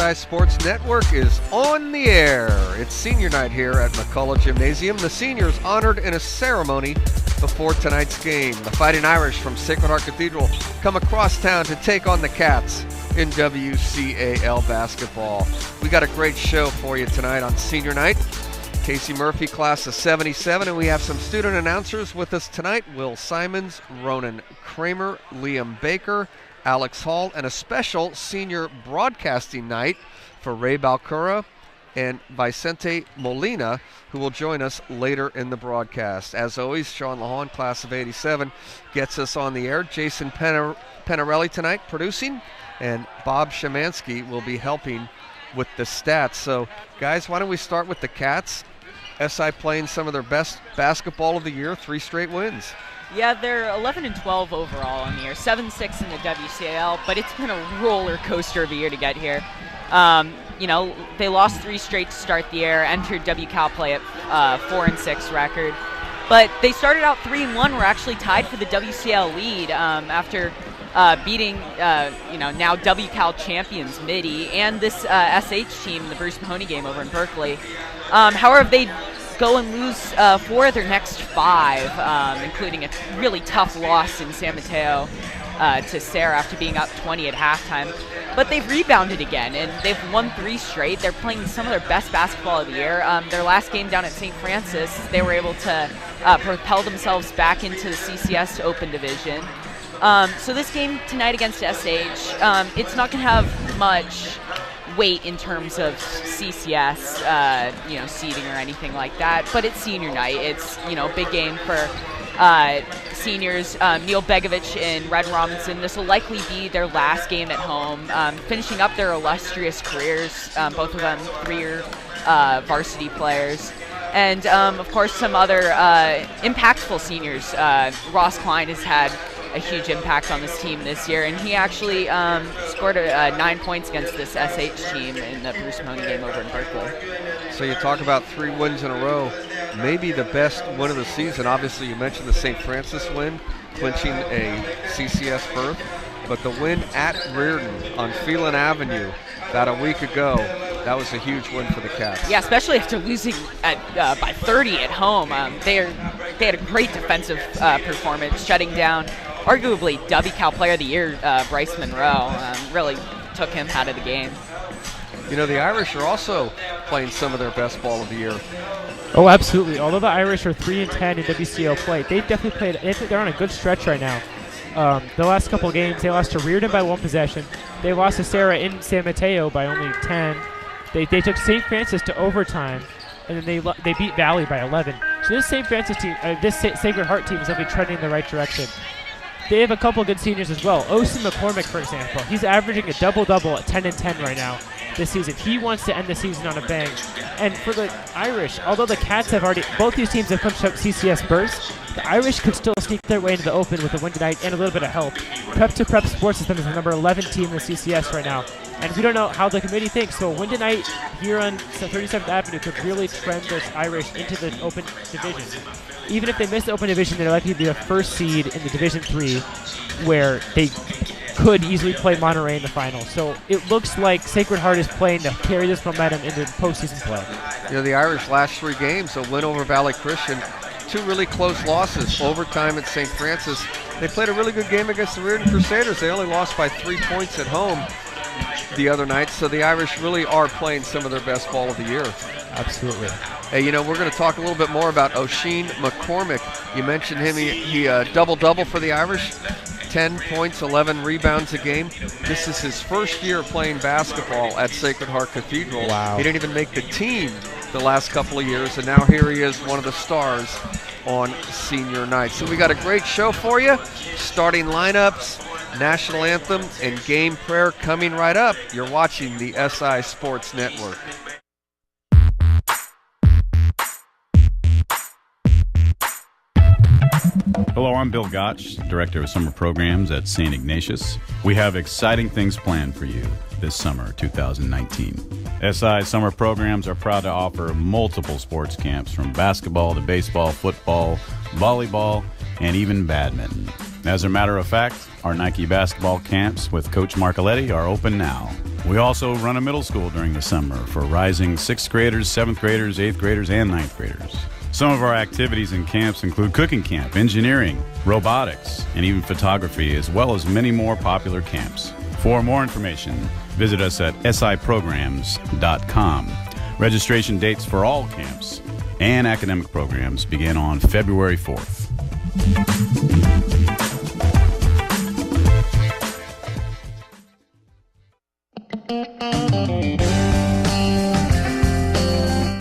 SI Sports Network is on the air. It's senior night here at McCullough Gymnasium. The seniors honored in a ceremony before tonight's game. The Fightin Irish from Sacred Heart Cathedral come across town to take on the Cats in WCAL basketball. We got a great show for you tonight on senior night. Casey Murphy, class of 77, and we have some student announcers with us tonight. Will Simons, Ronan Kramer, Liam Baker, Alex Hall, and a special senior broadcasting night for Ray Balcura and Vicente Molina, who will join us later in the broadcast. As always, Sean Lahan, class of 87, gets us on the air. Jason Penarelli tonight producing, and Bob Shemansky will be helping with the stats. So, guys, why don't we start with the Cats? SI playing some of their best basketball of the year, 3 straight wins. Yeah, they're 11-12 overall on the year, 7-6 in the WCAL, but it's been a roller coaster of a year to get here. They lost 3 straight to start the year, entered WCAL play at 4-6 record, but they started out 3-1. Were actually tied for the WCAL lead after beating now WCAL champions Midi and this SH team, the Bruce Mahoney game over in Berkeley. However, they go and lose 4 of their next 5, including a really tough loss in San Mateo to Sarah after being up 20 at halftime. But they've rebounded again, and they've won 3 straight. They're playing some of their best basketball of the year. Their last game down at St. Francis, they were able to propel themselves back into the CCS Open Division. So this game tonight against SH, it's not going to have much weight in terms of CCS, seeding or anything like that. But it's senior night. It's, big game for seniors. Neil Begovic and Red Robinson. This will likely be their last game at home, finishing up their illustrious careers. Both of them 3-year varsity players. And, of course, some other impactful seniors. Ross Klein has had a huge impact on this team this year, and he actually scored 9 points against this SH team in the Bruce Mahoney game over in Berkeley. So you talk about 3 wins in a row, maybe the best win of the season. Obviously, you mentioned the St. Francis win, clinching a CCS berth, but the win at Reardon on Phelan Avenue about a week ago, that was a huge win for the Cats. Yeah, especially after losing by 30 at home. They had a great defensive performance, shutting down arguably WCAL Player of the Year, Bryce Monroe. Really took him out of the game. The Irish are also playing some of their best ball of the year. Oh, absolutely. Although the Irish are 3-10 in WCAL play, they've definitely played. They're on a good stretch right now. The last couple of games, they lost to Reardon by 1 possession. They lost to Sarah in San Mateo by only 10. They took St. Francis to overtime, and then they beat Valley by 11. So this St. Francis team, this Sacred Heart team is definitely trending in the right direction. They have a couple good seniors as well. Osen McCormick, for example, he's averaging a double-double at 10-10 right now this season. He wants to end the season on a bang. And for the Irish, although the Cats have both these teams have clinched up CCS berths, the Irish could still sneak their way into the Open with a win tonight and a little bit of help. Prep to Prep Sports System is the number 11 team in the CCS right now. And we don't know how the committee thinks, so a win tonight here on 37th Avenue could really trend this Irish into the Open Division. Even if they miss the Open Division, they're likely to be the first seed in the Division 3, where they could easily play Monterey in the final. So it looks like Sacred Heart is playing to carry this momentum into postseason play. The Irish last 3 games, a win over Valley Christian, 2 really close losses, overtime at St. Francis. They played a really good game against the Reardon Crusaders. They only lost by 3 points at home the other night, so the Irish really are playing some of their best ball of the year. Absolutely. Hey, we're going to talk a little bit more about Oisin McCormick. You mentioned him. He double-double for the Irish, 10 points, 11 rebounds a game. This is his first year playing basketball at Sacred Heart Cathedral. Wow. He didn't even make the team the last couple of years, and now here he is, one of the stars on senior night. So we got a great show for you. Starting lineups, national anthem, and game prayer coming right up. You're watching the SI Sports Network. Hello, I'm Bill Gotch, Director of Summer Programs at St. Ignatius. We have exciting things planned for you this summer, 2019. SI Summer Programs are proud to offer multiple sports camps from basketball to baseball, football, volleyball, and even badminton. As a matter of fact, our Nike basketball camps with Coach Marcoletti are open now. We also run a middle school during the summer for rising 6th graders, 7th graders, 8th graders, and 9th graders. Some of our activities and camps include cooking camp, engineering, robotics, and even photography, as well as many more popular camps. For more information, visit us at siprograms.com. Registration dates for all camps and academic programs begin on February 4th.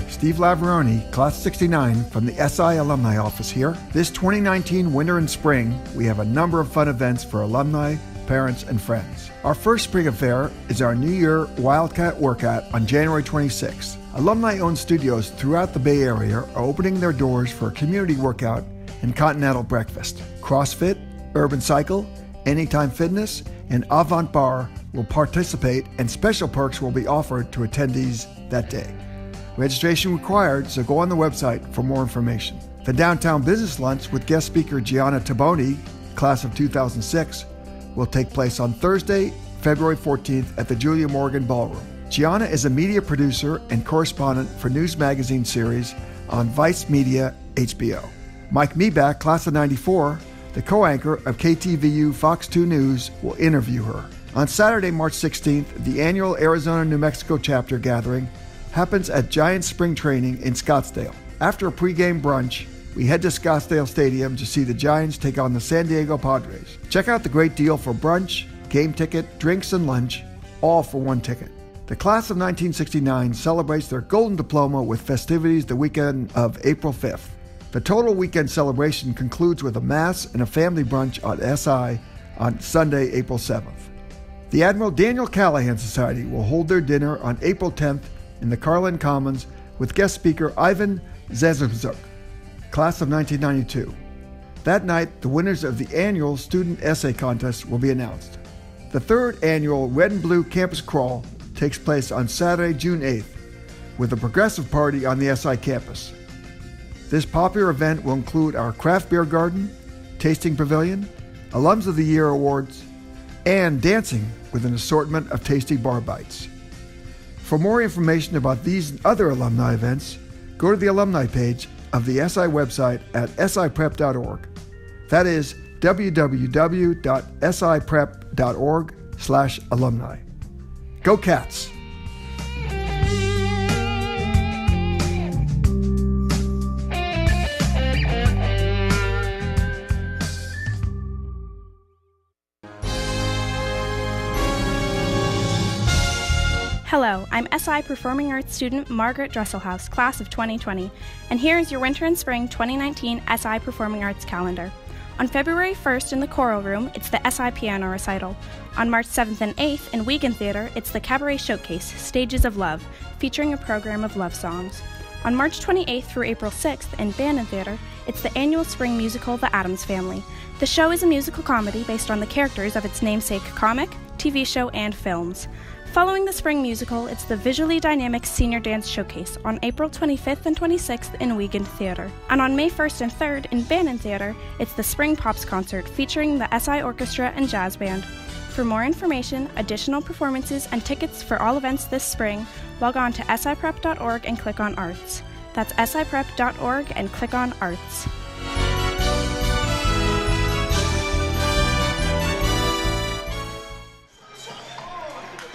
Steve Laveroni, Class 69 from the SI Alumni Office here. This 2019 winter and spring, we have a number of fun events for alumni, parents, and friends. Our first spring affair is our New Year Wildcat Workout on January 26th. Alumni-owned studios throughout the Bay Area are opening their doors for a community workout and continental breakfast. CrossFit, Urban Cycle, Anytime Fitness, and Avant Bar will participate, and special perks will be offered to attendees that day. Registration required, so go on the website for more information. The Downtown Business Lunch with guest speaker Gianna Taboni, class of 2006, will take place on Thursday, February 14th at the Julia Morgan Ballroom. Gianna is a media producer and correspondent for news magazine series on Vice Media HBO. Mike Meback, class of 94, the co-anchor of KTVU Fox 2 News, will interview her. On Saturday, March 16th, the annual Arizona-New Mexico chapter gathering happens at Giant Spring Training in Scottsdale. After a pregame brunch, we head to Scottsdale Stadium to see the Giants take on the San Diego Padres. Check out the great deal for brunch, game ticket, drinks, and lunch, all for one ticket. The class of 1969 celebrates their golden diploma with festivities the weekend of April 5th. The total weekend celebration concludes with a mass and a family brunch on SI on Sunday, April 7th. The Admiral Daniel Callahan Society will hold their dinner on April 10th in the Carlin Commons with guest speaker Ivan Zezubzuk, class of 1992. That night, the winners of the annual student essay contest will be announced. The third annual Red and Blue Campus Crawl takes place on Saturday, June 8th, with a progressive party on the SI campus. This popular event will include our craft beer garden, tasting pavilion, Alums of the Year awards, and dancing with an assortment of tasty bar bites. For more information about these and other alumni events, go to the alumni page of the SI website at siprep.org. That is www.siprep.org/alumni. Go Cats! Hello, I'm SI Performing Arts student Margaret Dresselhaus, class of 2020, and here is your Winter and Spring 2019 SI Performing Arts calendar. On February 1st in the Choral Room, it's the SI Piano Recital. On March 7th and 8th in Wiegand Theater, it's the Cabaret Showcase, Stages of Love, featuring a program of love songs. On March 28th through April 6th in Bandon Theater, it's the annual spring musical The Addams Family. The show is a musical comedy based on the characters of its namesake comic, TV show, and films. Following the spring musical, it's the Visually Dynamic Senior Dance Showcase on April 25th and 26th in Wiegand Theater. And on May 1st and 3rd in Bandon Theater, it's the Spring Pops Concert featuring the SI Orchestra and Jazz Band. For more information, additional performances, and tickets for all events this spring, log on to siprep.org and click on Arts. That's siprep.org and click on Arts.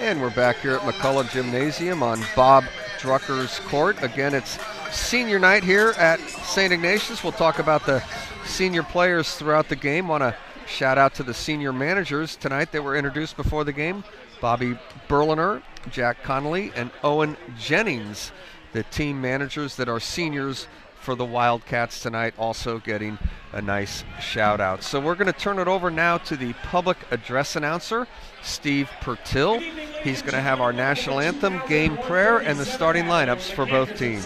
And we're back here at McCullough Gymnasium on Bob Drucker's court. Again, it's senior night here at St. Ignatius. We'll talk about the senior players throughout the game. Want to shout out to the senior managers tonight. They were introduced before the game. Bobby Berliner, Jack Connolly, and Owen Jennings, the team managers that are seniors for the Wildcats tonight, also getting a nice shout out. So we're going to turn it over now to the public address announcer, Steve Pertil. He's going to have our national anthem, game prayer, and the starting lineups for both teams.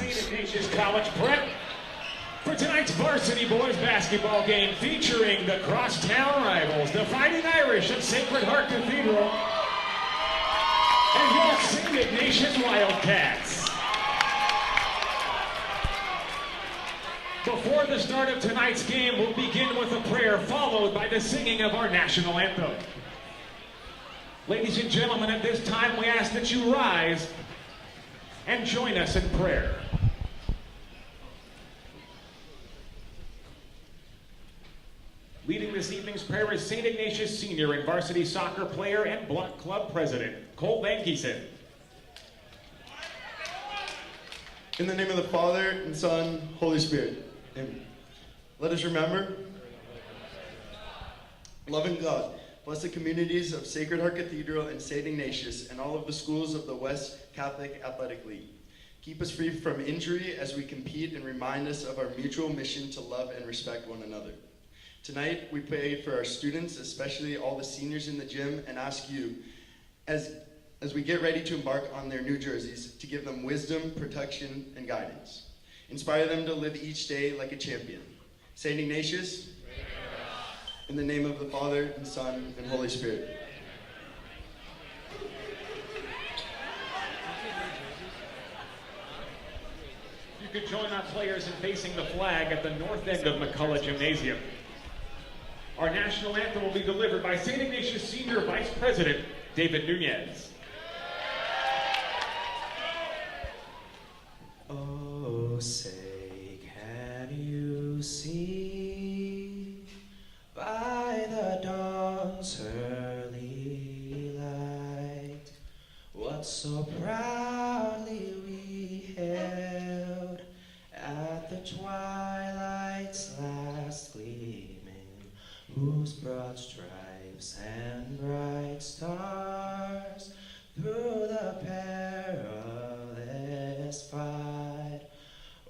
College prep for tonight's varsity boys basketball game featuring the crosstown rivals, the Fightin Irish of Sacred Heart Cathedral, and your St. Ignatius Wildcats. Before the start of tonight's game, we'll begin with a prayer followed by the singing of our national anthem. Ladies and gentlemen, at this time we ask that you rise and join us in prayer. Leading this evening's prayer is St. Ignatius Senior and varsity soccer player and block club president, Cole Van Giesen. In the name of the Father, and Son, Holy Spirit. Amen. Let us remember, loving God, bless the communities of Sacred Heart Cathedral and St. Ignatius and all of the schools of the West Catholic Athletic League. Keep us free from injury as we compete and remind us of our mutual mission to love and respect one another. Tonight, we pray for our students, especially all the seniors in the gym, and ask you, as we get ready to embark on their new jerseys, to give them wisdom, protection, and guidance. Inspire them to live each day like a champion. St. Ignatius, in the name of the Father, and Son, and Holy Spirit. You could join our players in facing the flag at the north end of McCullough Gymnasium. Our national anthem will be delivered by St. Ignatius Senior Vice President, David Nunez. Oh, say, can you see by the dawn's early light what so proudly we held at the twilight's last gleaming, whose broad stripes and bright stars through the perilous fight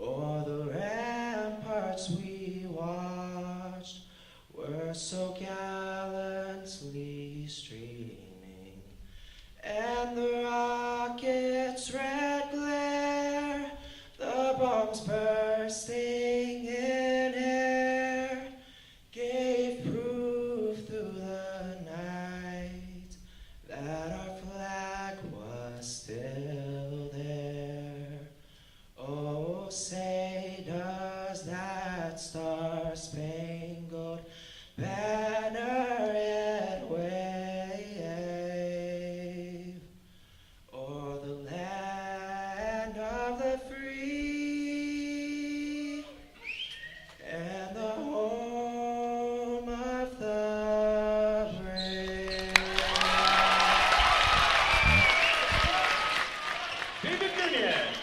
o'er the ramparts we watched were so gallantly streaming, and the rocket's red glare, the bombs bursting in air, gave proof through the night that our flag was still there. Oh, say, does that star-spangled banner yet wave o'er the land of the free and the home of the brave? David Nunez.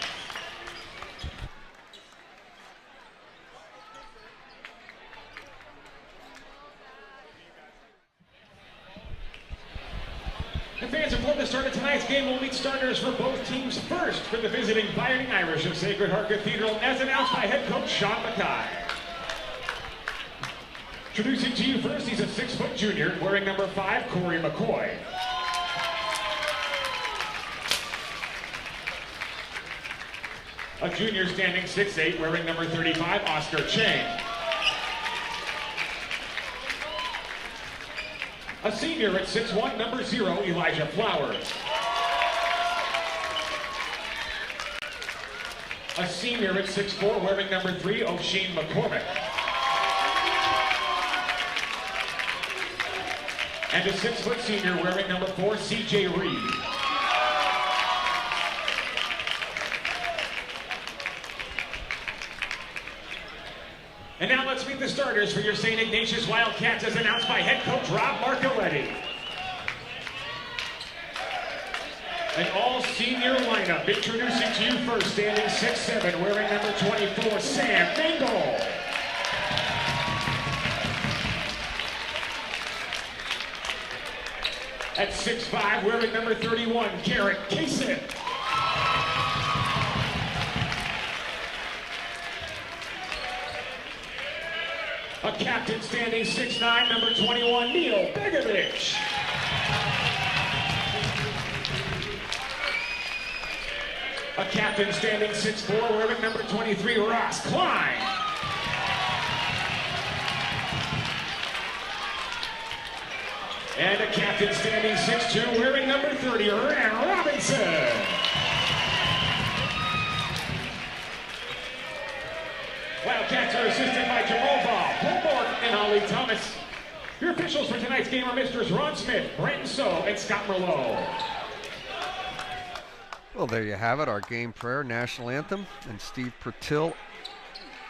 The fans, before the start of tonight's game, will meet starters for both teams first for the visiting Fightin Irish of Sacred Heart Cathedral, as announced by head coach Sean Mackay. Introducing to you first, he's a 6-foot junior, wearing number 5, Corey McCoy. A junior standing 6'8", wearing number 35, Oscar Chang. A senior at 6'1", number 0, Elijah Flowers. A senior at 6'4", wearing number 3, O'Sheen McCormick. And a 6-foot senior wearing number 4, CJ Reed. And now let's meet the starters for your St. Ignatius Wildcats, as announced by head coach Rob Marcoletti. An all-senior lineup, introducing to you first, standing 6'7", wearing number 24, Sam Mingle. At 6'5", wearing number 31, Garrett Kaysen. A captain standing 6'9", number 21, Neil Begovich. A captain standing 6'4", wearing number 23, Ross Klein. And a captain standing 6'2", wearing number 30, Ran Robinson. Wildcats are assisted by Jamal Ball, Holborn, and Ollie Thomas. Your officials for tonight's game are Misters Ron Smith, Brandon So, and Scott Merlot. Well, there you have it, our game prayer, national anthem, and Steve Pertil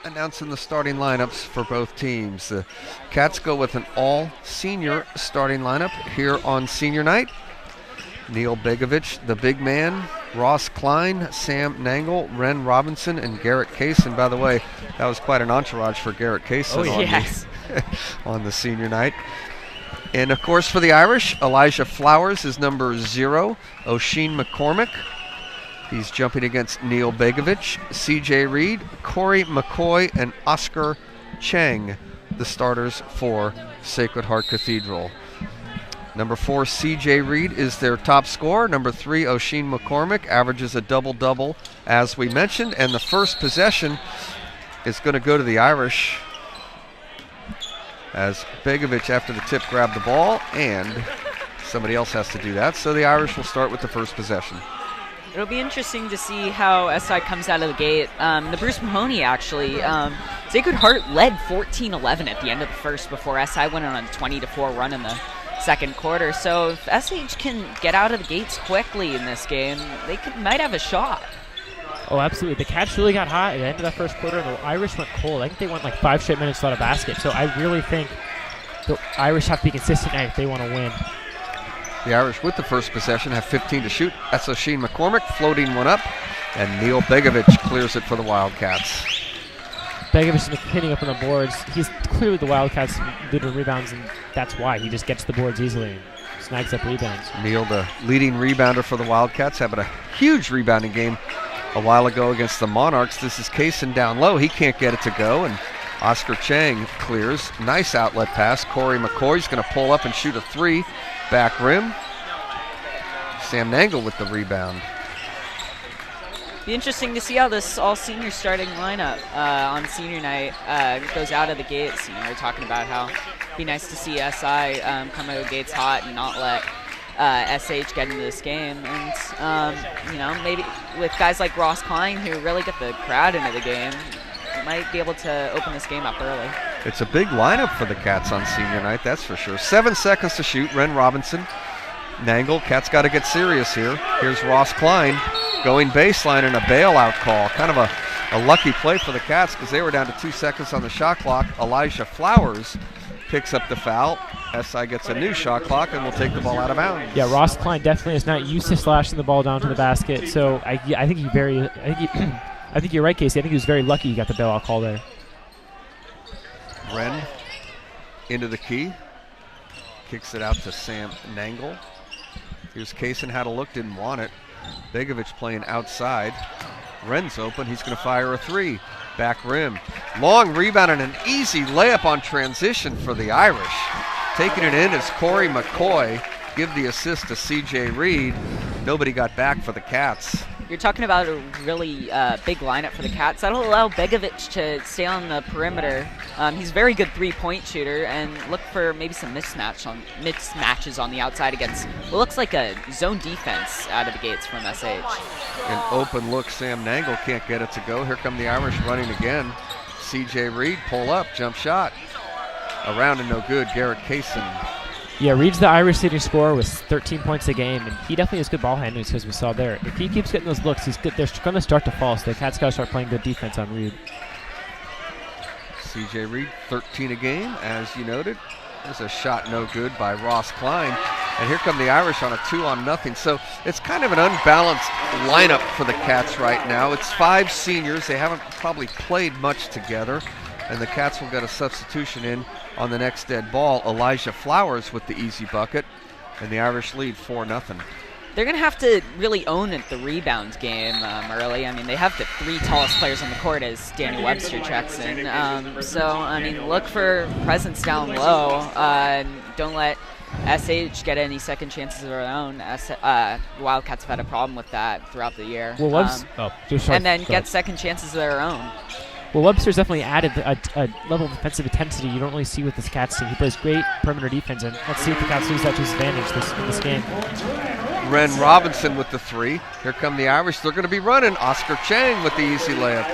announcing the starting lineups for both teams. The Cats go with an all-senior starting lineup here on senior night. Neil Begovich, the big man, Ross Klein, Sam Nangle, Ren Robinson, and Garrett Kaysen. By the way, that was quite an entourage for Garrett Kaysen on the senior night. And of course for the Irish, Elijah Flowers is number 0, Oisin McCormick. He's jumping against Neil Begovich, CJ Reed, Corey McCoy, and Oscar Chang, the starters for Sacred Heart Cathedral. Number 4, CJ Reed is their top scorer. Number 3, Oisin McCormick, averages a double-double, as we mentioned. And the first possession is going to go to the Irish, as Begovich, after the tip, grabbed the ball, and somebody else has to do that. So the Irish will start with the first possession. It'll be interesting to see how SI comes out of the gate. The Bruce Mahoney, actually, Sacred Heart led 14-11 at the end of the first before SI went on a 20-4 run in the second quarter. So if SH can get out of the gates quickly in this game, they might have a shot. Oh, absolutely. The Cats really got hot at the end of that first quarter. The Irish went cold. I think they went like 5 straight minutes without a basket. So I really think the Irish have to be consistent tonight if they want to win. The Irish with the first possession have 15 to shoot. That's Oisin McCormick floating one up, and Neil Begovich clears it for the Wildcats. Begovich is hitting up on the boards. He's clearly the Wildcats' leader in rebounds, and that's why. He just gets the boards easily and snags up rebounds. Neil, the leading rebounder for the Wildcats, having a huge rebounding game a while ago against the Monarchs. This is Kaysen down low. He can't get it to go, and Oscar Chang clears. Nice outlet pass. Corey McCoy's going to pull up and shoot a 3. Back rim. Sam Nangle with the rebound. Be interesting to see how this all-senior starting lineup on senior night goes out of the gates. You know, we're talking about how it'd be nice to see SI come out of the gates hot and not let SH get into this game. And, you know, maybe with guys like Ross Klein, who really get the crowd into the game, might be able to open this game up early. It's a big lineup for the Cats on senior night, that's for sure. 7 seconds to shoot. Ren Robinson, Nangle. Cats got to get serious here. Here's Ross Klein going baseline and a bailout call. Kind of a lucky play for the Cats because they were down to 2 seconds on the shot clock. Elijah Flowers picks up the foul. SI gets a new shot clock and will take the ball out of bounds. Yeah, Ross Klein definitely is not used to slashing the ball down to the basket. So I think I think you're right, Casey. I think he was very lucky he got the bailout call there. Ren into the key. Kicks it out to Sam Nangle. Here's Kaysen, had a look, didn't want it. Begovich playing outside. Ren's open, he's going to fire a 3. Back rim. Long rebound and an easy layup on transition for the Irish. Taking it in is Corey McCoy. Give the assist to CJ Reed. Nobody got back for the Cats. You're talking about a really big lineup for the Cats. That'll allow Begovich to stay on the perimeter. He's a very good three-point shooter, and look for maybe some mismatches on the outside against what looks like a zone defense out of the gates from SH. An open look, Sam Nangle can't get it to go. Here come the Irish running again. CJ Reed, pull up, jump shot. Around and no good, Garrett Kaysen. Yeah, Reed's the Irish leading scorer with 13 points a game, and he definitely has good ball handling, as we saw there. If he keeps getting those looks, he's good. They're going to start to fall, so the Cats got to start playing good defense on Reed. CJ Reed, 13 a game, as you noted. There's a shot no good by Ross Klein. And here come the Irish on a 2-on-0. So it's kind of an unbalanced lineup for the Cats right now. It's 5 seniors. They haven't probably played much together. And the Cats will get a substitution in on the next dead ball. Elijah Flowers with the easy bucket, and the Irish lead 4-0. They're going to have to really own it, the rebound game early. I mean, they have the 3 tallest players on the court as Daniel Webster checks in. So, I mean, look for presence down low. Don't let SH get any second chances of their own. Wildcats have had a problem with that throughout the year. Well, and then get second chances of their own. Well, Webster's definitely added a level of defensive intensity you don't really see with this Cats team. He plays great perimeter defense, and let's see if the Cats use that to his advantage in this game. Ren Robinson with the 3. Here come the Irish. They're going to be running. Oscar Chang with the easy layup.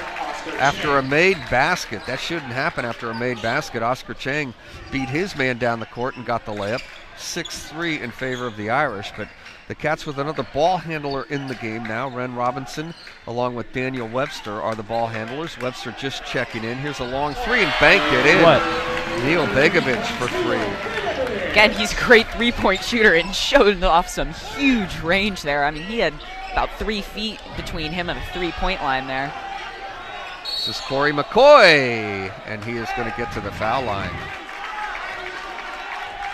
after a made basket. That shouldn't happen after a made basket. Oscar Chang beat his man down the court and got the layup. 6-3 in favor of the Irish, but the Cats with another ball handler in the game now. Ren Robinson along with Daniel Webster are the ball handlers. Webster just checking in. Here's a long three and banked it in. What? Neil Begovic for three. Again, he's a great three-point shooter and showed off some huge range there. I mean, he had about 3 feet between him and the three-point line there. This is Corey McCoy, and he is going to get to the foul line.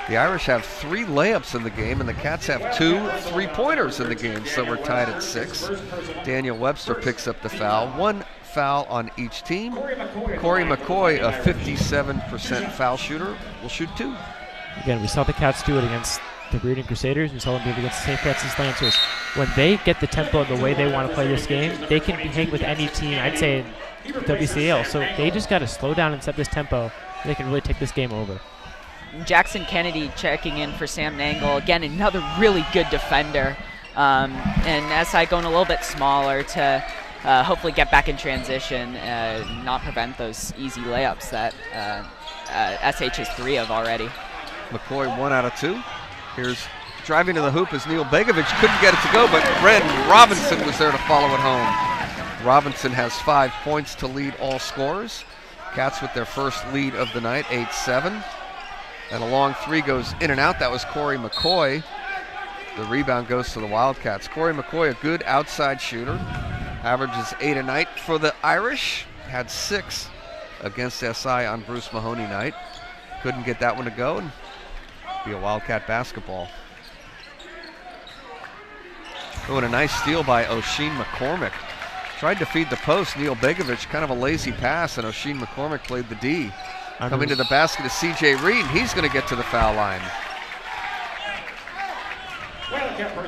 The Irish have 3 layups in the game, and the Cats have 2 3-pointers in the game, so we're tied at 6. Daniel Webster picks up the foul. 1 foul on each team. Corey McCoy, a 57% foul shooter, will shoot 2. Again, we saw the Cats do it against the Reading Crusaders. We saw them do it against the St. Francis Lancers. When they get the tempo and the way they want to play this game, they can hang with any team, I'd say, in WCAL. So they just got to slow down and set this tempo, and they can really take this game over. Jackson Kennedy checking in for Sam Nangle. Again, another really good defender. And SI going a little bit smaller to hopefully get back in transition, not prevent those easy layups that SH is 3 of already. McCoy 1 out of 2. Here's driving to the hoop as Neil Begovic couldn't get it to go, but Ren Robinson was there to follow it home. Robinson has 5 points to lead all scorers. Cats with their first lead of the night, 8-7. And a long three goes in and out. That was Corey McCoy. The rebound goes to the Wildcats. Corey McCoy, a good outside shooter. Averages 8 a night for the Irish. Had 6 against SI on Bruce Mahoney night. Couldn't get that one to go, and be a Wildcat basketball. Oh, and a nice steal by O'Sheen McCormick. Tried to feed the post. Neil Begovic, kind of a lazy pass, and O'Sheen McCormick played the D. Coming to the basket is C.J. Reed. He's going to get to the foul line.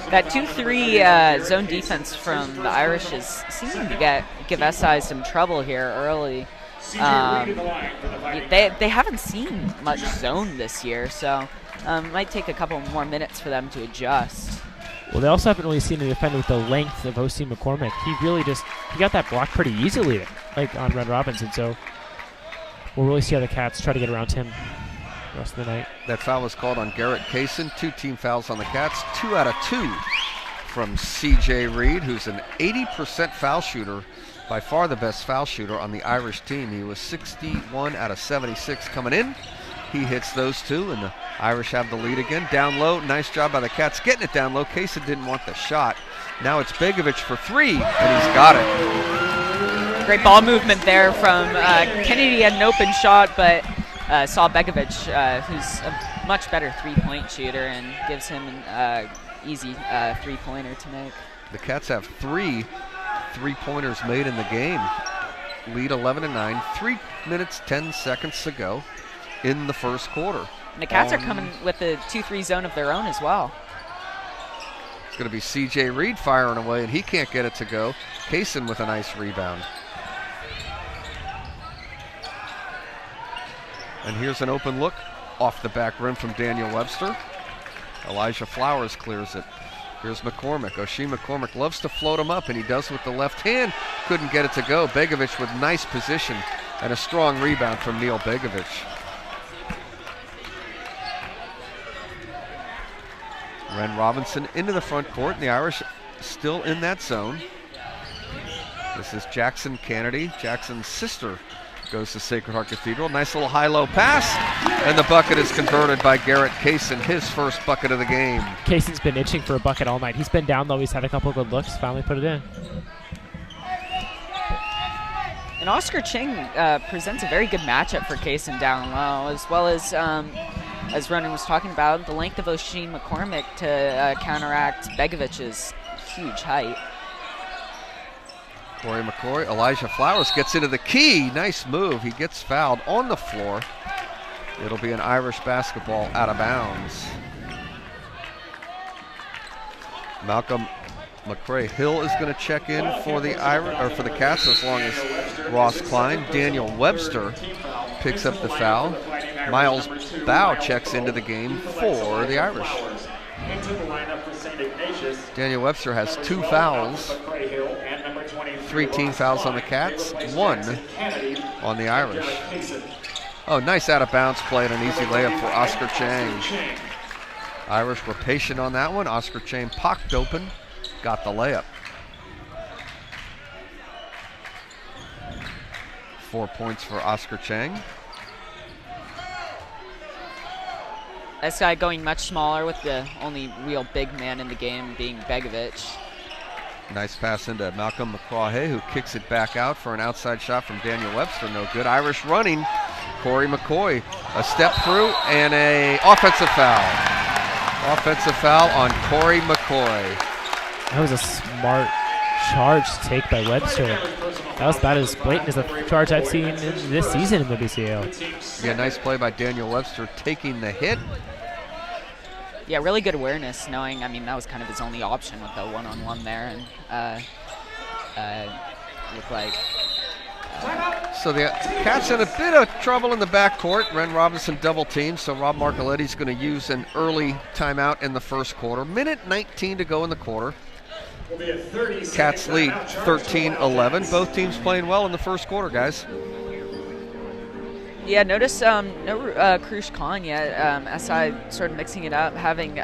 That 2-3 zone defense from the Irish is seeming to give SI some trouble here early. They haven't seen much zone this year, so it might take a couple more minutes for them to adjust. Well, they also haven't really seen a defender with the length of O.C. McCormick. He got that block pretty easily, like on Ren Robinson, so we'll really see how the Cats try to get around him the rest of the night. That foul was called on Garrett Kaysen. 2 team fouls on the Cats. 2 out of 2 from C.J. Reed, who's an 80% foul shooter, by far the best foul shooter on the Irish team. He was 61 out of 76 coming in. He hits those 2, and the Irish have the lead again. Down low, nice job by the Cats getting it down low. Kaysen didn't want the shot. Now it's Begovic for 3, and he's got it. Great ball movement there from Kennedy. Had an open shot, but saw Begovic, who's a much better three-point shooter, and gives him an easy three-pointer to make. The Cats have 3 3-pointers made in the game. Lead 11-9. 3 minutes, 10 seconds to go in the first quarter. And the Cats are coming with a 2-3 zone of their own as well. It's going to be C.J. Reed firing away, and he can't get it to go. Kaysen with a nice rebound. And here's an open look off the back rim from Daniel Webster. Elijah Flowers clears it. Here's McCormick. O'Sheen McCormick loves to float him up, and he does with the left hand. Couldn't get it to go. Begovic with nice position and a strong rebound from Neil Begovic. Ren Robinson into the front court, and the Irish still in that zone. This is Jackson Kennedy. Jackson's sister goes to Sacred Heart Cathedral. Nice little high-low pass, and the bucket is converted by Garrett Kaysen, his first bucket of the game. Kaysen's been itching for a bucket all night. He's been down low. He's had a couple of good looks. Finally put it in. And Oscar Ching presents a very good matchup for Kaysen down low, as well as Ronan was talking about, the length of O'Sheen McCormick to counteract Begovic's huge height. Corey McCoy, Elijah Flowers gets into the key. Nice move. He gets fouled on the floor. It'll be an Irish basketball out of bounds. Malcolm McCray-Hill is going to check in for the Cats, as long as Ross Klein. Daniel Webster picks up the foul. Miles Bow checks into the game for the Irish. Daniel Webster has 2 fouls. 3 team fouls on the Cats, 1 on the Irish. Oh, nice out of bounds play and an easy layup for Oscar Chang. Irish were patient on that one. Oscar Chang pocked open, got the layup. 4 points for Oscar Chang. SI going much smaller with the only real big man in the game being Begovic. Nice pass into Malcolm McCraw-Hay, who kicks it back out for an outside shot from Daniel Webster. No good. Irish running. Corey McCoy, a step through and a offensive foul. Offensive foul on Corey McCoy. That was a smart charge to take by Webster. That was about as blatant as a charge I've seen in this season in the WCAL. Yeah, nice play by Daniel Webster taking the hit. Yeah, really good awareness, knowing, I mean, that was kind of his only option with the one-on-one there, and looked like... So the Cats in a bit of trouble in the backcourt. Ren Robinson double teamed, so Rob Marcoletti's going to use an early timeout in the first quarter. Minute 19 to go in the quarter. Cats lead 13-11. Both teams playing well in the first quarter, guys. Yeah, notice no Krush Khan yet. SI sort of mixing it up, having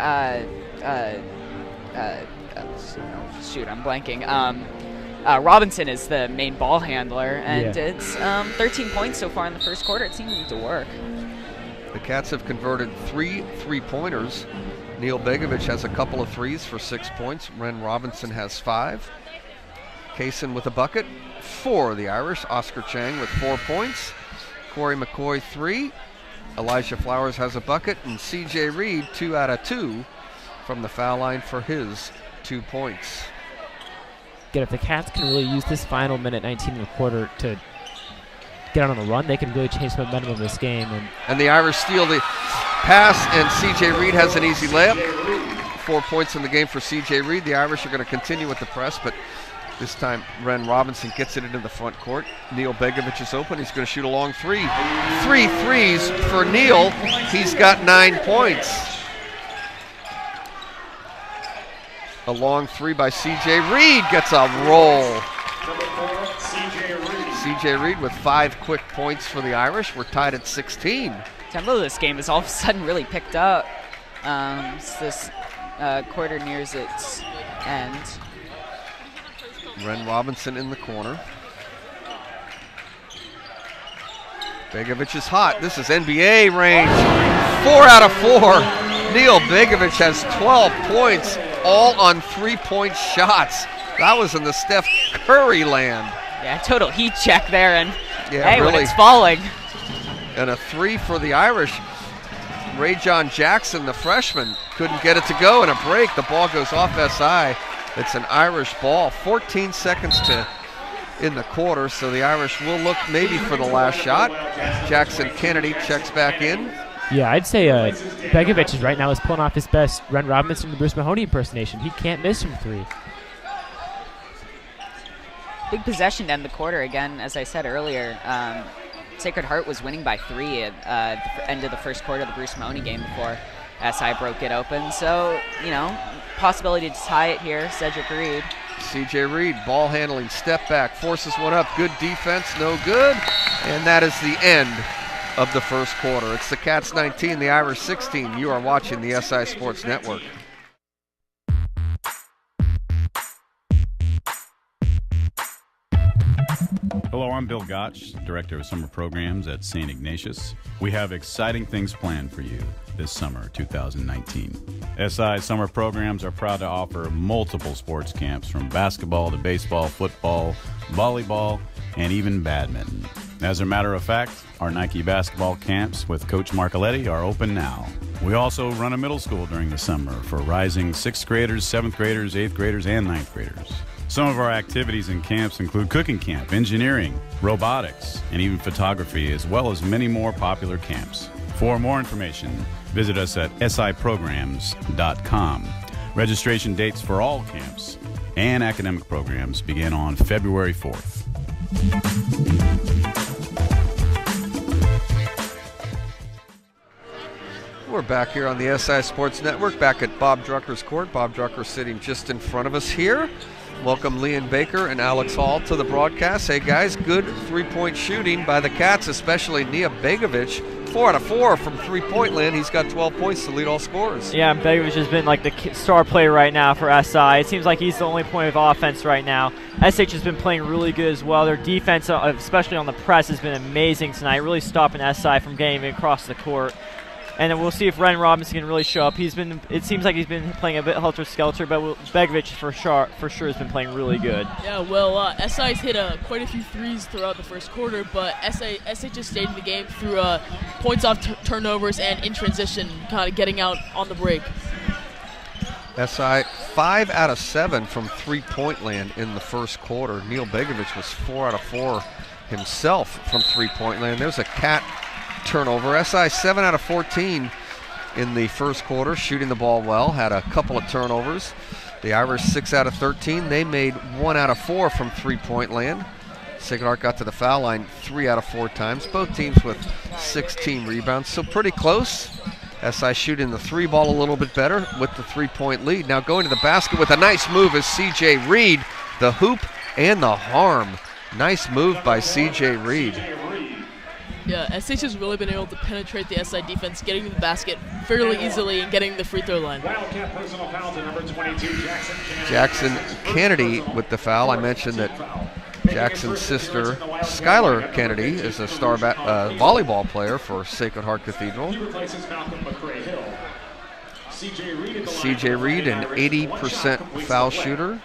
shoot, I'm blanking. Robinson is the main ball handler, and it's 13 points so far in the first quarter. It seems to work. The Cats have converted 3 3-pointers. Neil Begovic has a couple of threes for 6 points. Ren Robinson has 5. Kaysen with a bucket. 4 the Irish. Oscar Chang with 4 points. Corey McCoy 3. Elijah Flowers has a bucket, and CJ Reed 2 out of 2 from the foul line for his 2 points. Again, if the Cats can really use this final minute 19 in the quarter to get out on the run, they can really change the momentum of this game. And the Irish steal the pass, and CJ Reed has an easy layup. 4 points in the game for CJ Reed. The Irish are going to continue with the press, but this time Ren Robinson gets it into the front court. Neil Begovic is open. He's going to shoot a long 3. 3 threes for Neil. He's got 9 points. A long 3 by CJ Reed gets a roll. CJ Reed with 5 quick points for the Irish. We're tied at 16. Tempo of this game has all of a sudden really picked up. This quarter nears its end. Ren Robinson in the corner. Begovic is hot. This is NBA range. 4 out of 4. Neil Begovic has 12 points, all on 3-point shots. That was in the Steph Curry land. Yeah, total heat check there, and yeah, hey, really. when it's falling. And a 3 for the Irish. Ray John Jackson, the freshman, couldn't get it to go, and a break. The ball goes off SI. It's an Irish ball. 14 seconds to in the quarter, so the Irish will look maybe for the last shot. Jackson Kennedy checks back in. Yeah, I'd say Begovic is right now is pulling off his best Ren Robinson and Bruce Mahoney impersonation. He can't miss from 3. Big possession to end the quarter again, as I said earlier. Sacred Heart was winning by 3 at the end of the first quarter of the Bruce Mahoney game before SI broke it open. So, you know, possibility to tie it here. Cedric Reed. CJ Reed, ball handling, step back, forces one up. Good defense, no good. And that is the end of the first quarter. It's the Cats 19, the Irish 16. You are watching the SI Sports Network. Hello, I'm Bill Gotch, Director of Summer Programs at St. Ignatius. We have exciting things planned for you this summer, 2019. SI Summer Programs are proud to offer multiple sports camps from basketball to baseball, football, volleyball, and even badminton. As a matter of fact, our Nike basketball camps with Coach Marcoletti are open now. We also run a middle school during the summer for rising 6th graders, 7th graders, 8th graders, and 9th graders. Some of our activities and camps include cooking camp, engineering, robotics, and even photography, as well as many more popular camps. For more information, visit us at siprograms.com. Registration dates for all camps and academic programs begin on February 4th. We're back here on the SI Sports Network, back at Bob Drucker's court. Bob Drucker sitting just in front of us here. Welcome Leon Baker and Alex Hall to the broadcast. Hey guys, good three-point shooting by the Cats, especially Nia Begovic. 4 out of 4 from three-point land. He's got 12 points to lead all scorers. Yeah, and Begovic has been like the star player right now for SI. It seems like he's the only point of offense right now. SH has been playing really good as well. Their defense, especially on the press, has been amazing tonight, really stopping SI from getting across the court. And then we'll see if Ren Robinson can really show up. It seems like he's been playing a bit helter-skelter, but Begovic for sure has been playing really good. Yeah, well, SI's hit quite a few threes throughout the first quarter, but SH just stayed in the game through points off turnovers and in transition, kind of getting out on the break. SI 5 out of 7 from three-point land in the first quarter. Neil Begovic was 4 out of 4 himself from three-point land. There's a Cat turnover. SI 7 out of 14 in the first quarter, shooting the ball well, had a couple of turnovers. The Irish 6 out of 13. They made 1 out of 4 from three-point land. Sacred Heart got to the foul line 3 out of 4 times. Both teams with 16 rebounds, so pretty close. SI shooting the three ball a little bit better with the three-point lead. Now going to the basket with a nice move is CJ Reed, the hoop and the harm. Nice move by CJ Reed. Yeah, SH has really been able to penetrate the SI defense, getting to the basket fairly easily and getting the free throw line. Wildcat personal foul to number 22, Jackson Kennedy with the foul. I mentioned that Jackson's sister, Skylar Kennedy, is a star volleyball player for Sacred Heart Cathedral. CJ Reed, an 80% foul shooter.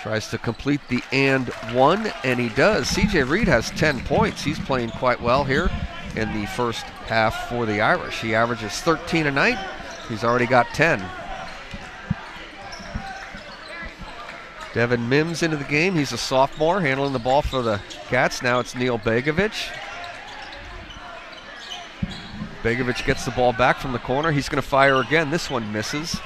Tries to complete the and one, and he does. CJ Reed has 10 points. He's playing quite well here in the first half for the Irish. He averages 13 a night. He's already got 10. Devin Mims into the game. He's a sophomore, handling the ball for the Cats. Now it's Neil Begovic. Begovic gets the ball back from the corner. He's going to fire again. This one misses.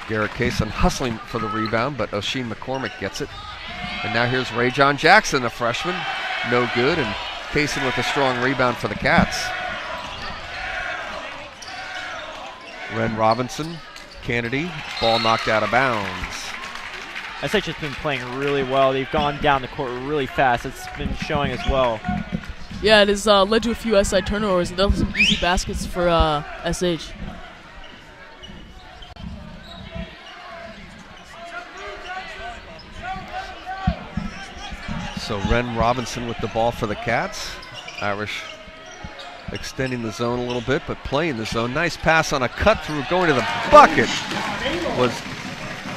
Garrett Kaysen hustling for the rebound, but Oshin McCormick gets it. And now here's Ray John Jackson, a freshman. No good, and Kaysen with a strong rebound for the Cats. Ren Robinson, Kennedy, ball knocked out of bounds. SH has been playing really well. They've gone down the court really fast. It's been showing as well. Yeah, it has led to a few SI turnovers and done some easy baskets for SH. So Ren Robinson with the ball for the Cats. Irish extending the zone a little bit, but playing the zone. Nice pass on a cut through, going to the bucket. Was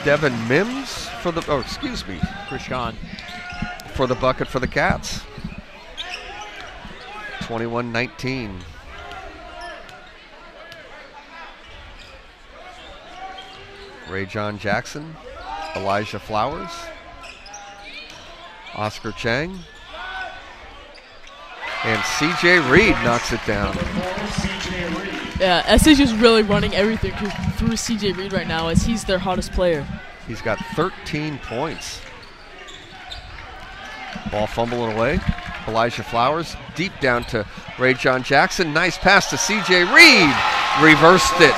Devin Mims for the, Krishan for the bucket for the Cats. 21-19. Ray John Jackson, Elijah Flowers, Oscar Chang, and CJ Reed knocks it down. Yeah, SH is really running everything through CJ Reed right now as he's their hottest player. He's got 13 points. Ball fumbling away. Elijah Flowers deep down to Ray John Jackson. Nice pass to CJ Reed. Reversed it.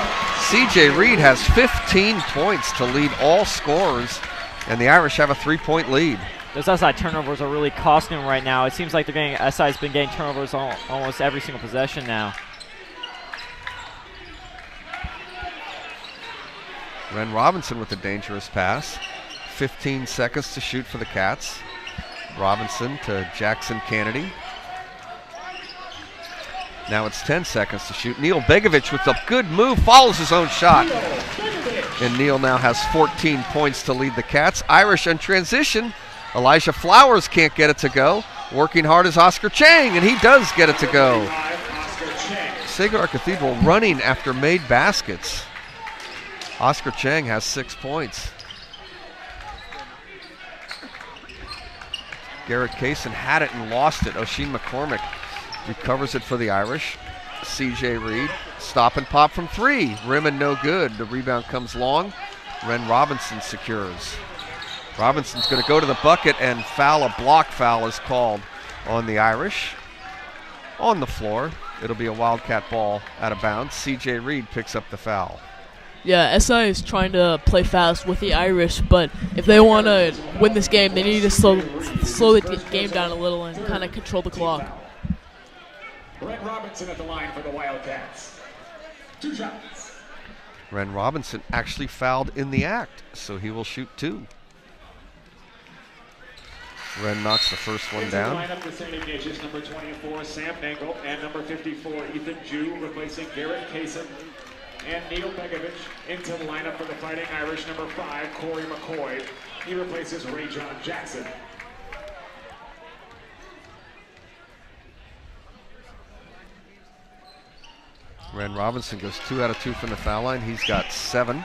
CJ Reed has 15 points to lead all scorers, and the Irish have a 3-point lead. Those SI turnovers are really costing them right now. It seems like SI's been getting turnovers almost every single possession now. Ren Robinson with a dangerous pass. 15 seconds to shoot for the Cats. Robinson to Jackson Kennedy. Now it's 10 seconds to shoot. Neil Begovic with a good move, follows his own shot. And Neil now has 14 points to lead the Cats. Irish in transition. Elijah Flowers can't get it to go. Working hard is Oscar Chang, and he does get it to go. Sacred Heart Cathedral running after made baskets. Oscar Chang has 6 points. Garrett Kaysen had it and lost it. Oshin McCormick recovers it for the Irish. CJ Reed, stop and pop from 3. Rim and no good. The rebound comes long. Ren Robinson secures. Robinson's going to go to the bucket, and a block foul is called on the Irish. On the floor, it'll be a Wildcat ball out of bounds. CJ Reed picks up the foul. Yeah, SI is trying to play fast with the Irish, but if they want to win this game, they need to slow the game down a little and kind of control the clock. Ren Robinson at the line for the Wildcats. 2 shots. Ren Robinson actually fouled in the act, so he will shoot 2. Ren knocks the first one down. Into the lineup, the St. Ignatius, number 24, Sam Nangle, and number 54, Ethan Jew, replacing Garrett Kaysen and Neil Begovic. Into the lineup for the Fighting Irish, number 5, Corey McCoy. He replaces Ray John Jackson. Ren Robinson goes 2 out of 2 from the foul line. He's got 7.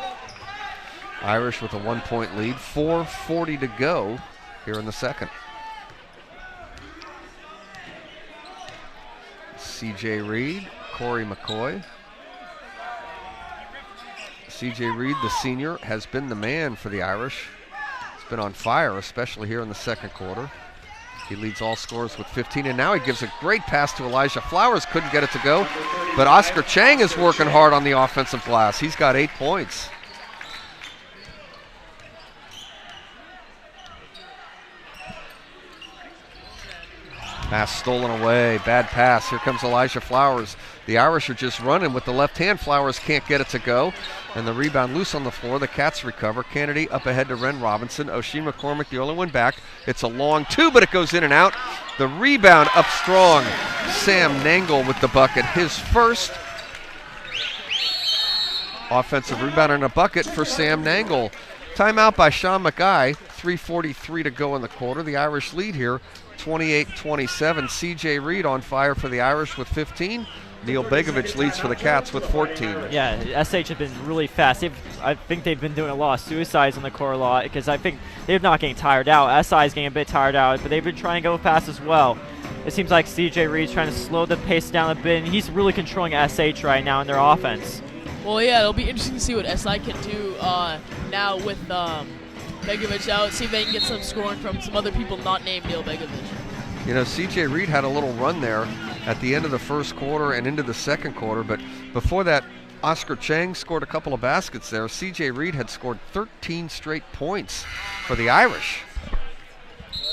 Irish with a 1-point lead. 4:40 to go here in the second. C.J. Reed, Corey McCoy. C.J. Reed, the senior, has been the man for the Irish. He's been on fire, especially here in the second quarter. He leads all scorers with 15, and now he gives a great pass to Elijah Flowers. Couldn't get it to go, but Oscar Chang is working hard on the offensive glass. He's got 8 points. Pass stolen away, bad pass. Here comes Elijah Flowers. The Irish are just running with the left hand. Flowers can't get it to go, and the rebound loose on the floor. The Cats recover. Kennedy up ahead to Ren Robinson. O'Shea McCormick, the only one back. It's a long 2, but it goes in and out. The rebound up strong. Sam Nangle with the bucket. His first offensive rebound and a bucket for Sam Nangle. Timeout by Sean McGuy. 3:43 to go in the quarter. The Irish lead here, 28-27. C.J. Reed on fire for the Irish with 15. Neil Begovic leads for the Cats with 14. Yeah, SH have been really fast. I think they've been doing a lot of suicides on the court a lot because I think they're not getting tired out. SI is getting a bit tired out, but they've been trying to go fast as well. It seems like C.J. Reed's trying to slow the pace down a bit, and he's really controlling SH right now in their offense. Well, yeah, it'll be interesting to see what SI can do now with Begovic out, see if they can get some scoring from some other people not named Neil Begovic. You know, C.J. Reed had a little run there at the end of the first quarter and into the second quarter, but before that, Oscar Chang scored a couple of baskets there. C.J. Reed had scored 13 straight points for the Irish.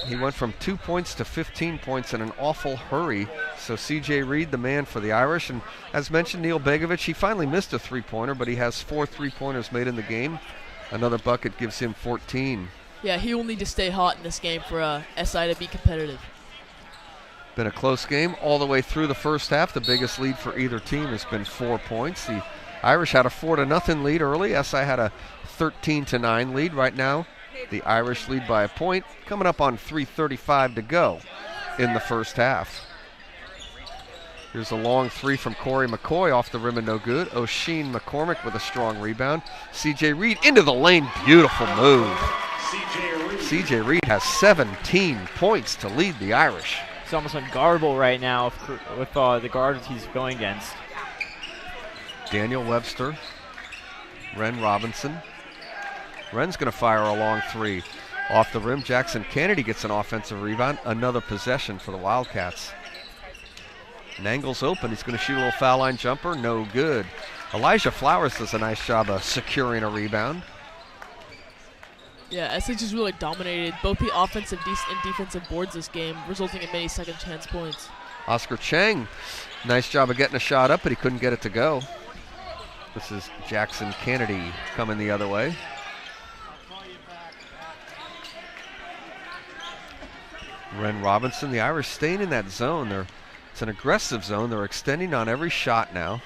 He went from 2 points to 15 points in an awful hurry. So C.J. Reed, the man for the Irish. And as mentioned, Neil Begovic, he finally missed a three-pointer, but he has 4 3-pointers made in the game. Another bucket gives him 14. Yeah, he will need to stay hot in this game for SI to be competitive. Been a close game all the way through the first half. The biggest lead for either team has been 4 points. The Irish had a 4-0 lead early. SI had a 13-9 lead. Right now, the Irish lead by a point, coming up on 3:35 to go in the first half. Here's a long 3 from Corey McCoy off the rim and no good. O'Shea McCormick with a strong rebound. C.J. Reed into the lane. Beautiful move. C.J. Reed has 17 points to lead the Irish. He's almost unguardable right now with the guards he's going against. Daniel Webster, Ren Robinson. Ren's going to fire a long 3 off the rim. Jackson Kennedy gets an offensive rebound. Another possession for the Wildcats. Nangle's open. He's going to shoot a little foul line jumper. No good. Elijah Flowers does a nice job of securing a rebound. Yeah, SH has really dominated both the offensive and defensive boards this game, resulting in many second chance points. Oscar Chang, nice job of getting a shot up, but he couldn't get it to go. This is Jackson Kennedy coming the other way. Ren Robinson, the Irish staying in that zone. It's an aggressive zone. They're extending on every shot now.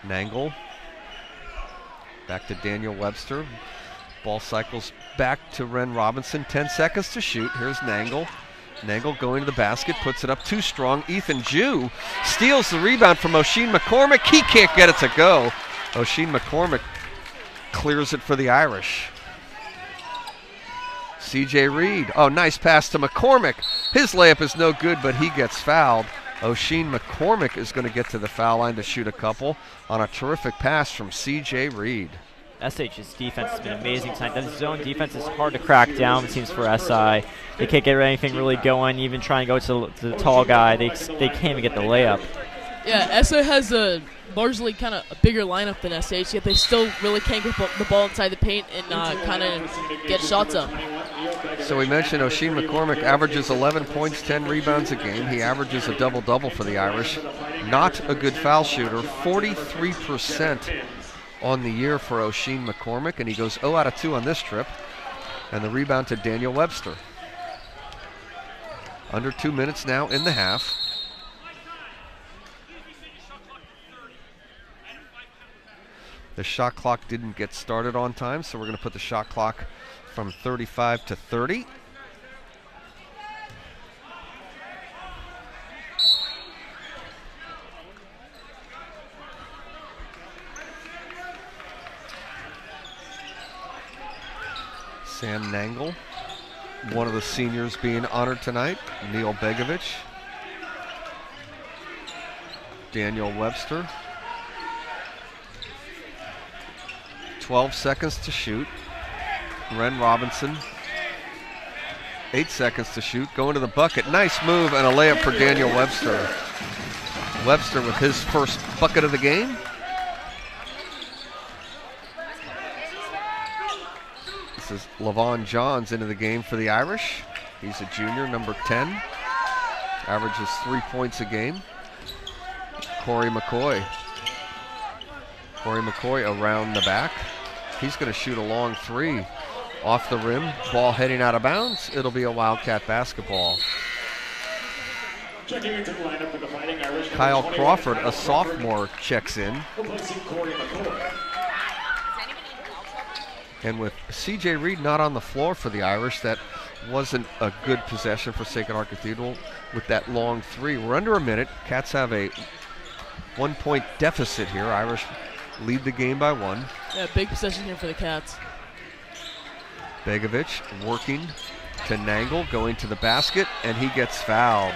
Nangle. Back to Daniel Webster. Ball cycles back to Ren Robinson. 10 seconds to shoot. Here's Nangle. Nangle going to the basket, puts it up too strong. Ethan Jew steals the rebound from O'Shea McCormick. He can't get it to go. O'Shea McCormick clears it for the Irish. C.J. Reed. Oh, nice pass to McCormick. His layup is no good, but he gets fouled. O'Shea McCormick is going to get to the foul line to shoot a couple on a terrific pass from C.J. Reed. SH's defense has been amazing tonight. That zone defense is hard to crack down, it seems, for SI. They can't get anything really going, even trying to go to the tall guy. They can't even get the layup. Yeah, SA has a largely kind of a bigger lineup than SH, yet they still really can't get the ball inside the paint and kind of get shots up. So we mentioned O'Sheen McCormick averages 11 points, 10 rebounds a game. He averages a double-double for the Irish. Not a good foul shooter, 43% on the year for O'Sheen McCormick, and he goes 0 out of 2 on this trip. And the rebound to Daniel Webster. Under 2 minutes now in the half. The shot clock didn't get started on time, so we're going to put the shot clock from 35 to 30. Sam Nangle, one of the seniors being honored tonight. Neil Begovich. Daniel Webster. 12 seconds to shoot. Ren Robinson, 8 seconds to shoot. Going to the bucket. Nice move and a layup for Daniel Webster. Webster with his first bucket of the game. This is Levon Johns into the game for the Irish. He's a junior, number 10. Averages 3 points a game. Corey McCoy. Corey McCoy around the back. He's going to shoot a long three off the rim. Ball heading out of bounds. It'll be a Wildcat basketball. Checking into the lineup for the Fighting Irish. Kyle Crawford, a sophomore, checks in. Replacing Corey McCoy. And with C.J. Reed not on the floor for the Irish, that wasn't a good possession for Sacred Heart Cathedral with that long three. We're under a minute. Cats have a 1-point deficit here. Irish lead the game by 1. Yeah, big possession here for the Cats. Begovich working to Nangle, going to the basket, and he gets fouled.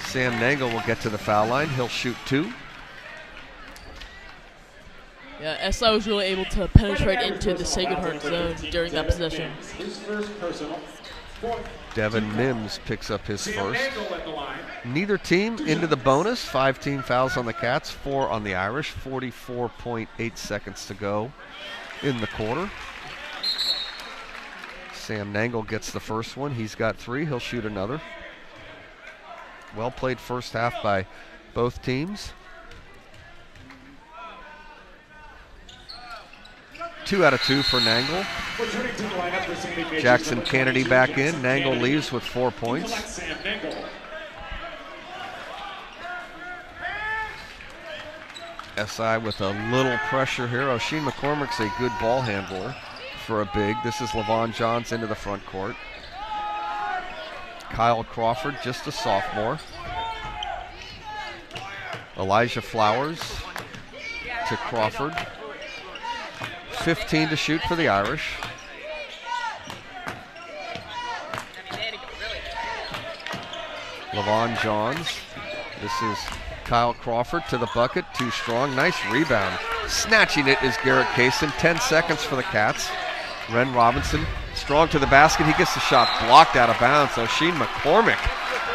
Sam Nangle will get to the foul line. He'll shoot 2. Yeah, SI was really able to penetrate into the Sacred Heart zone during that possession. Devin Mims picks up his first. Neither team into the bonus. 5 team fouls on the Cats, 4 on the Irish. 44.8 seconds to go in the quarter. Sam Nangle gets the first one. He's got 3. He'll shoot another. Well played first half by both teams. 2 out of 2 for Nangle. Jackson Kennedy back in. Nangle leaves with 4 points. SI with a little pressure here. O'Sheen McCormick's a good ball handler for a big. This is Levon Johns into the front court. Kyle Crawford, just a sophomore. Elijah Flowers to Crawford. 15 to shoot for the Irish. Levon Johns. This is Kyle Crawford to the bucket. Too strong. Nice rebound. Snatching it is Garrett Kaysen. 10 seconds for the Cats. Ren Robinson strong to the basket. He gets the shot blocked out of bounds. O'Sheen McCormick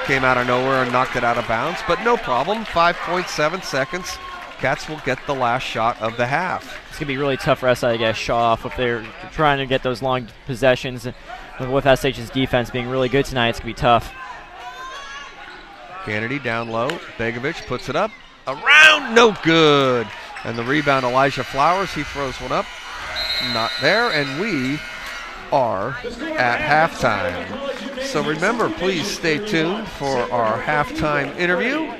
came out of nowhere and knocked it out of bounds, but no problem. 5.7 seconds. Cats will get the last shot of the half. It's going to be really tough for SI to get a shot off if they're trying to get those long possessions. With SH's defense being really good tonight, it's going to be tough. Kennedy down low. Begovich puts it up. Around, no good. And the rebound, Elijah Flowers. He throws one up. Not there, and we are at halftime. So remember, please stay tuned for our halftime interview.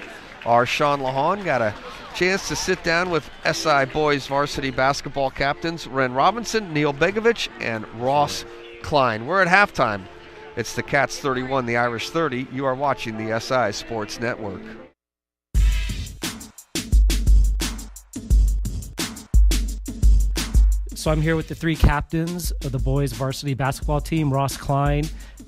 Our Sean Lahan got a chance to sit down with SI boys varsity basketball captains Ren Robinson, Neil Begovich, and Ross Klein. We're at halftime. It's the Cats 31, the Irish 30. You are watching the SI Sports Network. So I'm here with the 3 captains of the boys varsity basketball team, Ross Klein,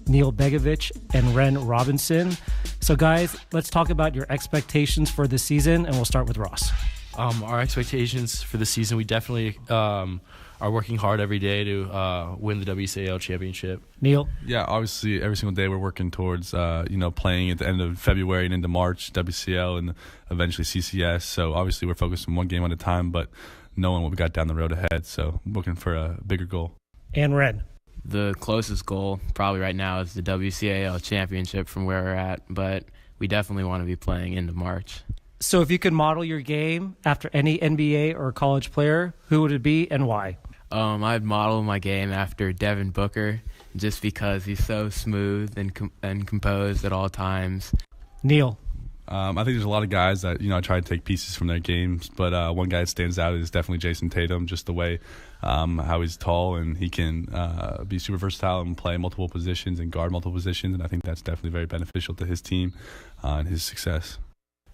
Neil Begovich, and Ren Robinson. So guys, let's talk about your expectations for this season, and we'll start with Ross. Our expectations for the season, we definitely are are working hard every day to win the WCAL championship. Neil? Yeah, obviously every single day we're working towards playing at the end of February and into March, WCL and eventually CCS. So obviously we're focused on one game at a time, but knowing what we got down the road ahead. So looking for a bigger goal. And Red? The closest goal probably right now is the WCAL championship from where we're at, but we definitely want to be playing into March. So if you could model your game after any NBA or college player, who would it be and why? I'd model my game after Devin Booker just because he's so smooth and composed at all times. Neil? I think there's a lot of guys that, I try to take pieces from their games, but one guy that stands out is definitely Jason Tatum, just the way how he's tall and he can be super versatile and play multiple positions and guard multiple positions, and I think that's definitely very beneficial to his team and his success.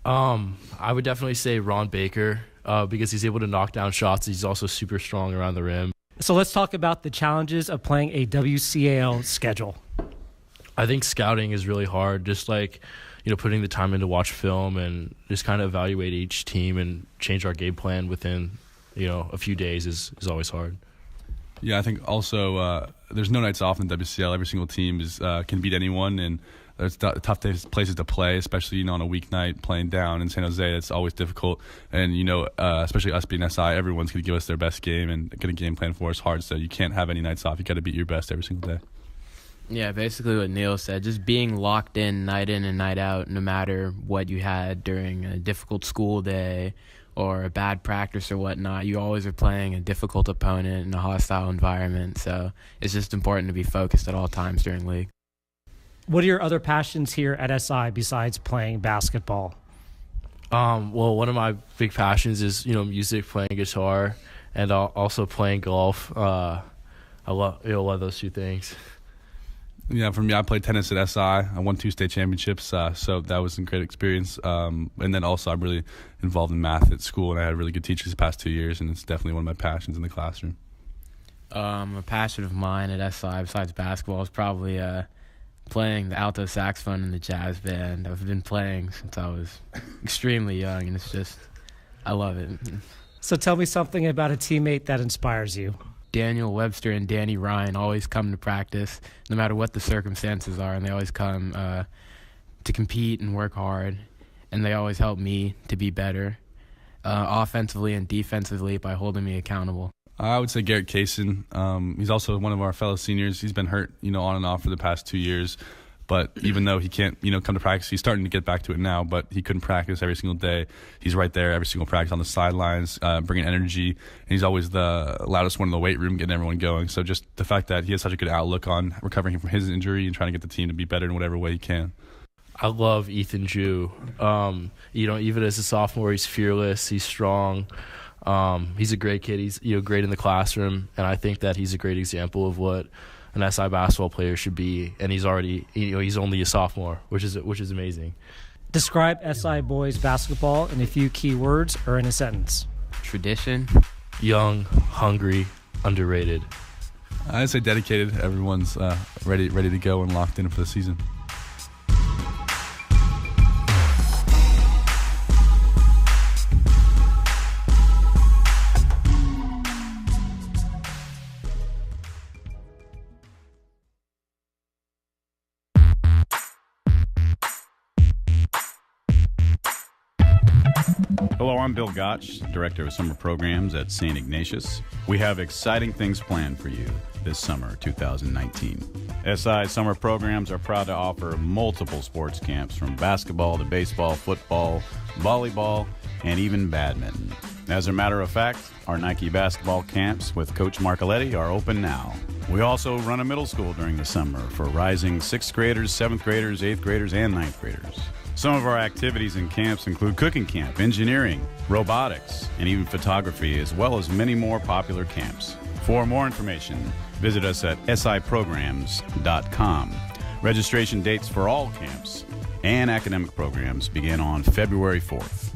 I would definitely say Ron Baker because he's able to knock down shots. He's also super strong around the rim. So let's talk about the challenges of playing a WCAL schedule. I think scouting is really hard, just like putting the time in to watch film and just kind of evaluate each team and change our game plan within a few days is always hard. Yeah, I think also there's no nights off in WCL. Every single team can beat anyone, and there's tough places to play, especially on a weeknight playing down in San Jose. It's always difficult, and especially us being SI, everyone's going to give us their best game and get a game plan for us hard. So you can't have any nights off. You got to beat your best every single day. Yeah, basically what Neil said, just being locked in and night out, no matter what you had during a difficult school day or a bad practice or whatnot. You always are playing a difficult opponent in a hostile environment, so it's just important to be focused at all times during league. What are your other passions here at SI besides playing basketball? Well, one of my big passions is music, playing guitar, and also playing golf. I love those two things. Yeah, for me, I played tennis at SI. I won 2 state championships, so that was a great experience. And then also I'm really involved in math at school, and I had really good teachers the past 2 years, and it's definitely one of my passions in the classroom. A passion of mine at SI, besides basketball, is probably playing the alto saxophone in the jazz band. I've been playing since I was extremely young, and I love it. So tell me something about a teammate that inspires you. Daniel Webster and Danny Ryan always come to practice, no matter what the circumstances are, and they always come to compete and work hard, and they always help me to be better, offensively and defensively, by holding me accountable. I would say Garrett Kaysen. He's also one of our fellow seniors. He's been hurt, on and off for the past 2 years. But even though he can't, come to practice, he's starting to get back to it now, but he couldn't practice every single day. He's right there every single practice on the sidelines, bringing energy. And he's always the loudest one in the weight room, getting everyone going. So just the fact that he has such a good outlook on recovering from his injury and trying to get the team to be better in whatever way he can. I love Ethan Jew. Even as a sophomore, he's fearless. He's strong. He's a great kid. He's great in the classroom, and I think that he's a great example of what an SI basketball player should be. And he's already, he's only a sophomore, which is amazing. Describe SI boys basketball in a few key words or in a sentence. Tradition. Young, hungry, underrated. I'd say dedicated. Everyone's ready to go and locked in for the season. Hello, I'm Bill Gotch, Director of Summer Programs at St. Ignatius. We have exciting things planned for you this summer, 2019. SI Summer Programs are proud to offer multiple sports camps from basketball to baseball, football, volleyball, and even badminton. As a matter of fact, our Nike basketball camps with Coach Marcoletti are open now. We also run a middle school during the summer for rising 6th graders, 7th graders, 8th graders, and 9th graders. Some of our activities and camps include cooking camp, engineering, robotics, and even photography, as well as many more popular camps. For more information, visit us at siprograms.com. Registration dates for all camps and academic programs begin on February 4th.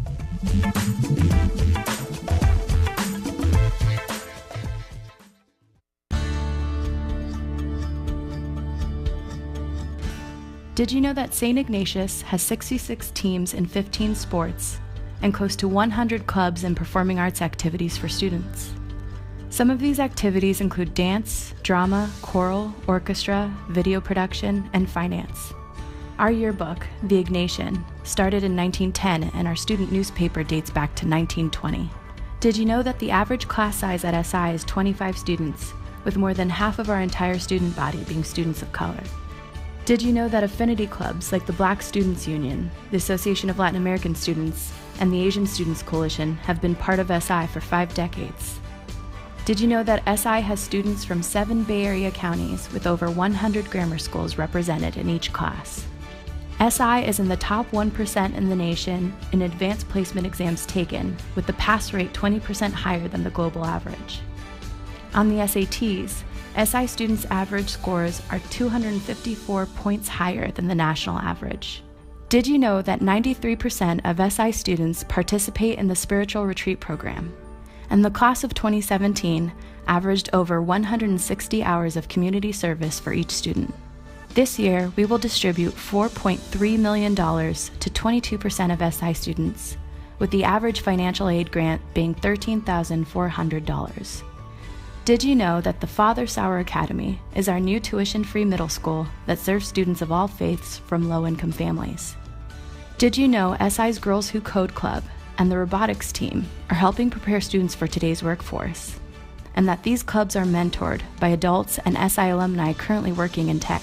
Did you know that St. Ignatius has 66 teams in 15 sports and close to 100 clubs and performing arts activities for students? Some of these activities include dance, drama, choral, orchestra, video production, and finance. Our yearbook, The Ignatian, started in 1910 and our student newspaper dates back to 1920. Did you know that the average class size at SI is 25 students, with more than half of our entire student body being students of color? Did you know that affinity clubs like the Black Students Union, the Association of Latin American Students, and the Asian Students Coalition have been part of SI for 5 decades? Did you know that SI has students from 7 Bay Area counties with over 100 grammar schools represented in each class? SI is in the top 1% in the nation in advanced placement exams taken, with the pass rate 20% higher than the global average. On the SATs, SI students' average scores are 254 points higher than the national average. Did you know that 93% of SI students participate in the Spiritual Retreat program? And the class of 2017 averaged over 160 hours of community service for each student. This year, we will distribute $4.3 million to 22% of SI students, with the average financial aid grant being $13,400. Did you know that the Father Sauer Academy is our new tuition-free middle school that serves students of all faiths from low-income families? Did you know SI's Girls Who Code Club and the robotics team are helping prepare students for today's workforce, and that these clubs are mentored by adults and SI alumni currently working in tech?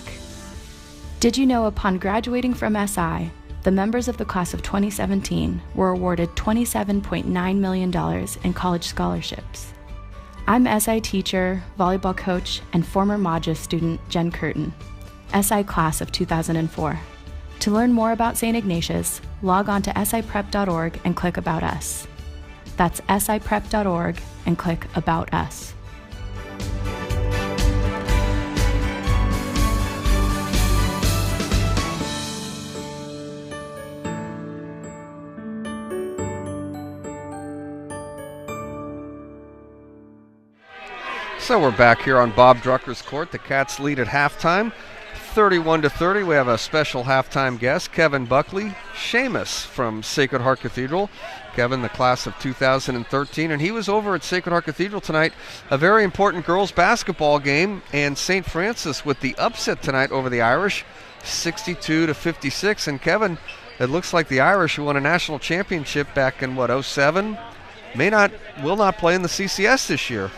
Did you know upon graduating from SI, the members of the class of 2017 were awarded $27.9 million in college scholarships? I'm SI teacher, volleyball coach, and former Maja student Jen Curtin, SI class of 2004. To learn more about St. Ignatius, log on to siprep.org and click About Us. That's siprep.org and click About Us. So we're back here on Bob Drucker's court. The Cats lead at halftime, 31-30. We have a special halftime guest, Kevin Buckley, Seamus from Sacred Heart Cathedral. Kevin, the class of 2013, and he was over at Sacred Heart Cathedral tonight. A very important girls basketball game, and St. Francis with the upset tonight over the Irish, 62-56. And Kevin, it looks like the Irish, who won a national championship back in, 07, will not play in the CCS this year.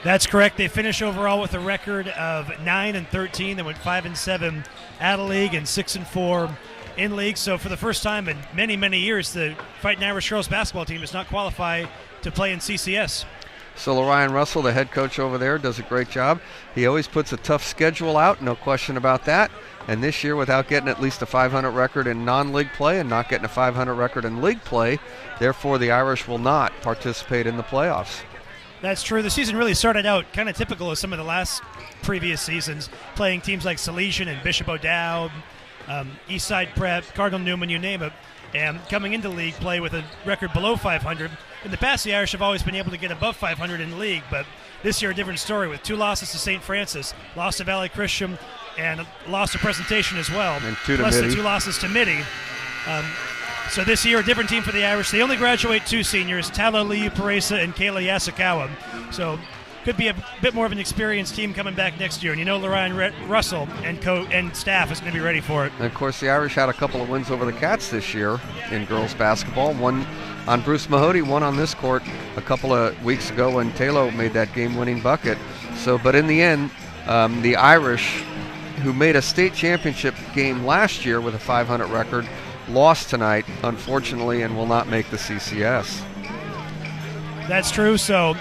That's correct. They finish overall with a record of 9-13. They went 5-7 out of league and 6-4 in league. So for the first time in many, many years, the Fightin Irish girls basketball team does not qualify to play in CCS. So Lorian Russell, the head coach over there, does a great job. He always puts a tough schedule out, no question about that. And this year, without getting at least a 500 record in non-league play and not getting a 500 record in league play, therefore the Irish will not participate in the playoffs. That's true. The season really started out kind of typical of some of the last previous seasons, playing teams like Salesian and Bishop O'Dowd, Eastside Prep, Cardinal Newman, you name it, and coming into league play with a record below 500. In the past, the Irish have always been able to get above 500 in league, but this year a different story with 2 losses to St. Francis, loss to Valley Christian, and loss to Presentation as well, and 2 to plus Midi. the 2 losses to Midi. So this year, a different team for the Irish. They only graduate 2 seniors, Tala Liu Paresa and Kayla Yasukawa. So could be a bit more of an experienced team coming back next year. And you know Lorian Russell and staff is going to be ready for it. And of course, the Irish had a couple of wins over the Cats this year in girls basketball. One on Bruce Mahoney, one on this court a couple of weeks ago when Taylor made that game-winning bucket. So, but in the end, the Irish, who made a state championship game last year with a 500 record, lost tonight, unfortunately, and will not make the CCS. That's true, so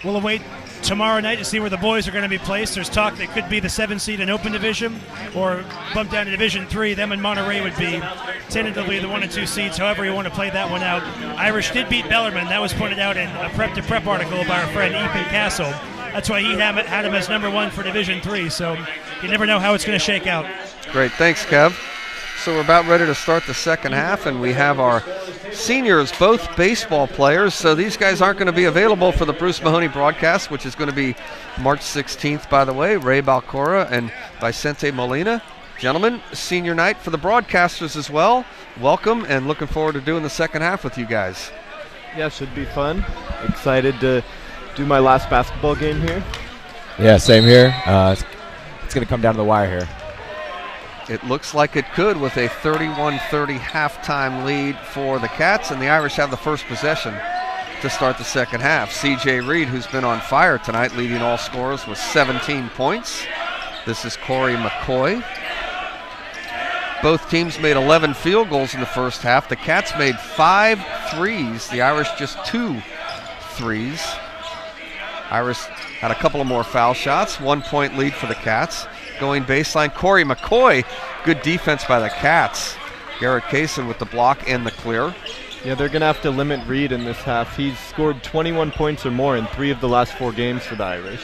we'll await tomorrow night to see where the boys are going to be placed. There's talk they could be the 7th seed in Open Division or bump down to Division 3. Them and Monterey would be tentatively the 1 and 2 seeds, however you want to play that one out. Irish did beat Bellarmine. That was pointed out in a Prep to Prep article by our friend Ethan Castle. That's why he had him as number 1 for Division 3, so you never know how it's going to shake out. Great, thanks, Kev. So we're about ready to start the second half, and we have our seniors, both baseball players. So these guys aren't going to be available for the Bruce Mahoney broadcast, which is going to be March 16th, by the way. Ray Balcora and Vicente Molina. Gentlemen, senior night for the broadcasters as well. Welcome, and looking forward to doing the second half with you guys. Yeah, should be fun. Excited to do my last basketball game here. Yeah, same here. It's going to come down to the wire here. It looks like it could with a 31-30 halftime lead for the Cats, and the Irish have the first possession to start the second half. C.J. Reed, who's been on fire tonight, leading all scorers with 17 points. This is Corey McCoy. Both teams made 11 field goals in the first half. The Cats made 5 threes. The Irish just 2 threes. Irish had a couple of more foul shots. 1 point lead for the Cats. Going baseline, Corey McCoy. Good defense by the Cats. Garrett Kaysen with the block and the clear. Yeah, they're going to have to limit Reed in this half. He's scored 21 points or more in 3 of the last 4 games for the Irish.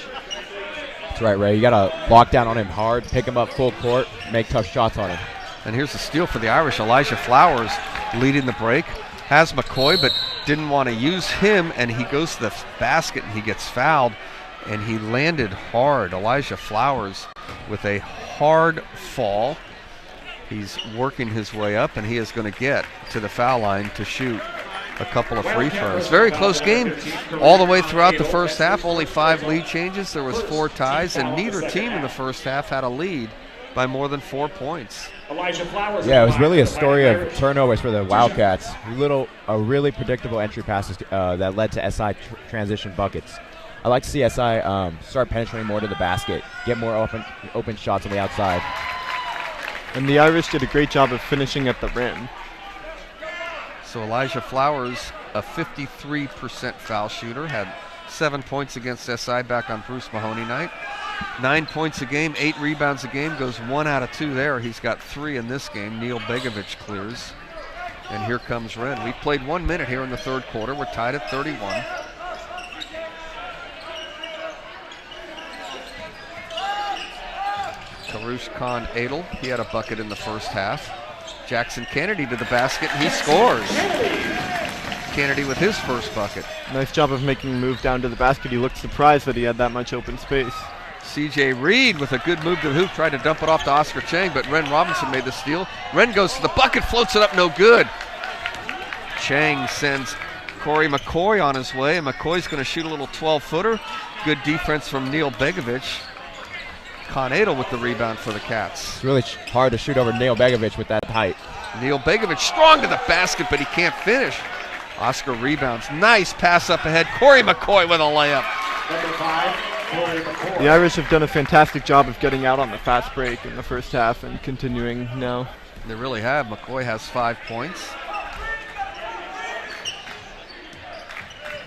That's right, Ray. You got to lock down on him hard, pick him up full court, make tough shots on him. And here's the steal for the Irish. Elijah Flowers leading the break. Has McCoy, but didn't want to use him, and he goes to the basket and he gets fouled, and he landed hard. Elijah Flowers with a hard fall. He's working his way up, and he is going to get to the foul line to shoot a couple of free throws. Very close game all the way throughout the first half. Only 5 lead changes. There was 4 ties, and neither team in the first half had a lead by more than 4 points. Yeah, it was really a story of turnovers for the Wildcats. A really predictable entry passes that led to SI transition buckets. I like to see SI start penetrating more to the basket, get more open shots on the outside. And the Irish did a great job of finishing at the rim. So Elijah Flowers, a 53% foul shooter, had 7 points against SI back on Bruce Mahoney night. 9 points a game, 8 rebounds a game, goes 1 out of 2 there. He's got 3 in this game. Neil Begovic clears. And here comes Wren. We played 1 minute here in the third quarter. We're tied at 31. Karush Khan Adel, he had a bucket in the first half. Jackson Kennedy to the basket, and he scores. Kennedy with his first bucket. Nice job of making a move down to the basket. He looked surprised that he had that much open space. C.J. Reed with a good move to the hoop, tried to dump it off to Oscar Chang, but Ren Robinson made the steal. Ren goes to the bucket, floats it up, no good. Chang sends Corey McCoy on his way, and McCoy's going to shoot a little 12-footer. Good defense from Neil Begovic. Conadle with the rebound for the Cats. It's really hard to shoot over Neil Begovic with that height. Neil Begovic strong to the basket, but he can't finish. Oscar rebounds. Nice pass up ahead. Corey McCoy with a layup. Number 5, Corey McCoy. The Irish have done a fantastic job of getting out on the fast break in the first half and continuing now. They really have. McCoy has 5 points.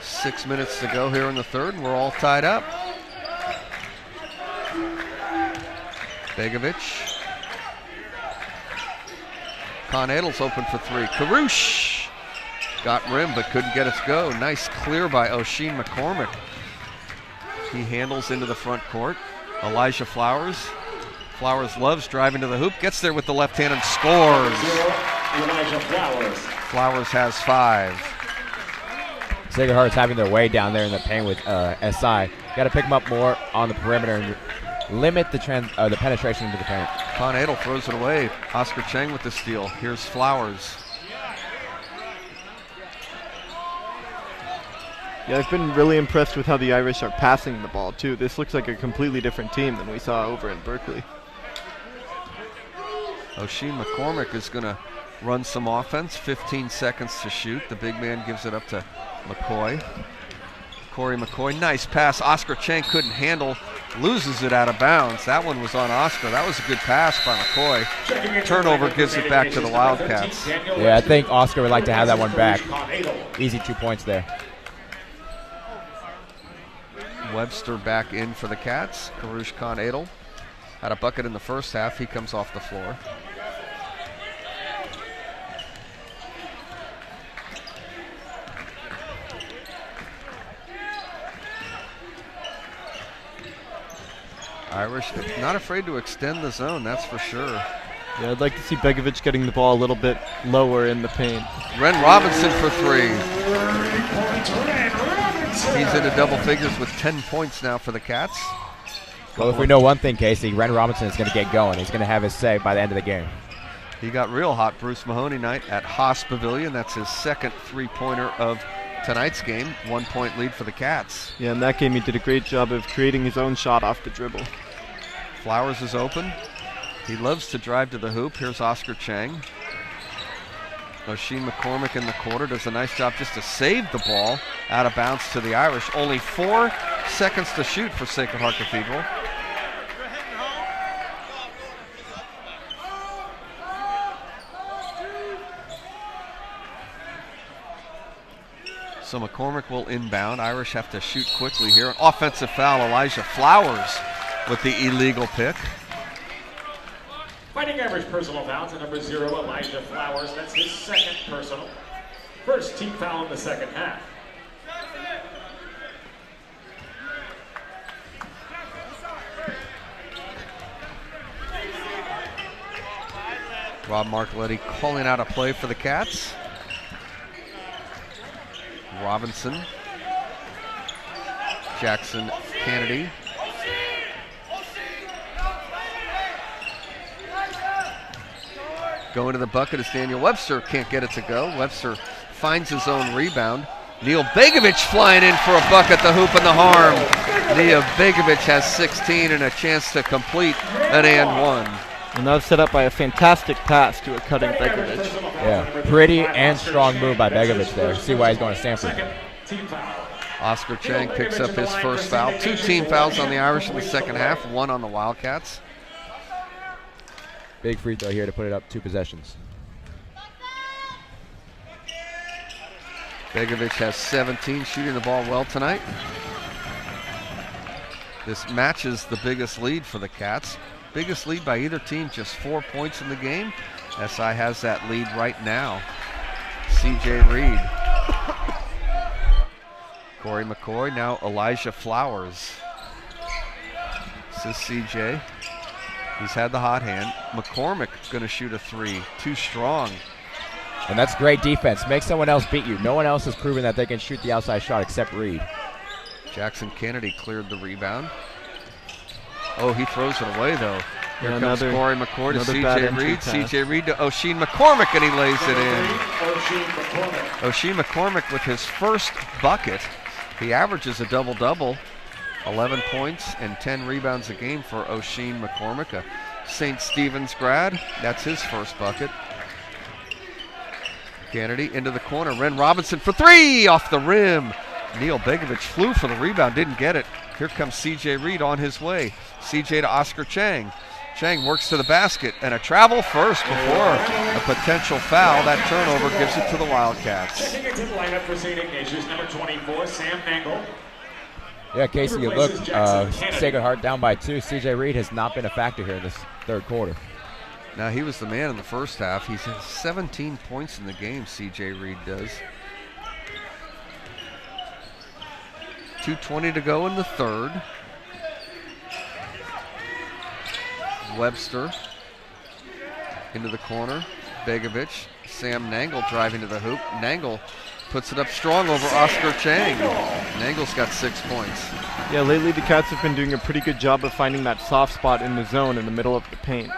6 minutes to go here in the third, and we're all tied up. Begovic. Conadel's open for 3. Karush got rim but couldn't get it to go. Nice clear by O'Sheen McCormick. He handles into the front court. Elijah Flowers. Flowers loves driving to the hoop, gets there with the left hand and scores. Elijah Flowers. Flowers has 5. Sacred Heart's having their way down there in the paint with SI. Got to pick them up more on the perimeter and limit the penetration into the paint. Conadle throws it away. Oscar Chang with the steal. Here's Flowers. Yeah, I've been really impressed with how the Irish are passing the ball, too. This looks like a completely different team than we saw over in Berkeley. O'Sheen McCormick is going to run some offense. 15 seconds to shoot. The big man gives it up to McCoy. Corey McCoy, nice pass. Oscar Chang couldn't handle, loses it out of bounds. That one was on Oscar. That was a good pass by McCoy. Turnover gives it back to the Wildcats. Yeah, I think Oscar would like to have that one back. Easy 2 points there. Webster back in for the Cats. Karush Khan Adel had a bucket in the first half. He comes off the floor. Irish not afraid to extend the zone, that's for sure. Yeah, I'd like to see Begovic getting the ball a little bit lower in the paint. Ren Robinson for 3. He's into double figures with 10 points now for the Cats. Well, if we know one thing, Casey, Ren Robinson is going to get going. He's going to have his say by the end of the game. He got real hot Bruce Mahoney night at Haas Pavilion. That's his second three-pointer of tonight's game. 1-point lead for the Cats. Yeah, in that game he did a great job of creating his own shot off the dribble. Flowers is open. He loves to drive to the hoop. Here's Oscar Chang. Oisin McCormick in the corner does a nice job just to save the ball out of bounds to the Irish. Only 4 seconds to shoot for Sacred Heart Cathedral. So McCormick will inbound. Irish have to shoot quickly here. An offensive foul, Elijah Flowers with the illegal pick. Fighting Irish personal foul to number 0, Elijah Flowers. That's his second personal. First team foul in the second half. Rob Marcoletti calling out a play for the Cats. Robinson. Jackson Kennedy. Going to the bucket is Daniel Webster. Can't get it to go. Webster finds his own rebound. Neil Begovic flying in for a buck at the hoop and the harm. Neil Begovic has 16 and a chance to complete an and one. And that was set up by a fantastic pass to a cutting Begovic. Yeah, pretty and strong move by Begovic there. See why he's going to Stanford. Oscar Chang picks up his first foul. 2 team fouls on the Irish in the second half, 1 on the Wildcats. Big free throw here to put it up 2 possessions. Begovic has 17, shooting the ball well tonight. This matches the biggest lead for the Cats. Biggest lead by either team, just 4 points in the game. SI has that lead right now. CJ Reed. Corey McCoy, now Elijah Flowers. This is CJ. He's had the hot hand. McCormick gonna shoot a 3, too strong. And that's great defense. Make someone else beat you. No one else has proven that they can shoot the outside shot except Reed. Jackson Kennedy cleared the rebound. Oh, he throws it away though. Here comes Corey McCoy to CJ Reed. CJ Reed to Oisin McCormick, and he lays it in. Oisin McCormick with his first bucket. He averages a double-double. 11 points and 10 rebounds a game for Oisin McCormick, a St. Stephen's grad. That's his first bucket. Kennedy into the corner. Ren Robinson for 3 off the rim. Neil Begovic flew for the rebound, didn't get it. Here comes CJ Reed on his way. CJ to Oscar Chang. Chang works to the basket, and a travel first before a potential foul. That turnover gives it to the Wildcats. Checking into the lineup for St. Ignatius, number 24, Sam Nangle. Yeah, Casey, you look, Sacred Heart down by 2. CJ Reed has not been a factor here in this third quarter. Now, he was the man in the first half. He's had 17 points in the game, CJ Reed does. 2:20 to go in the third. Webster into the corner. Begovic. Sam Nangle driving to the hoop. Nangle puts it up strong over Oscar Chang. Nangle's got 6 points. Yeah, lately the Cats have been doing a pretty good job of finding that soft spot in the zone in the middle of the paint.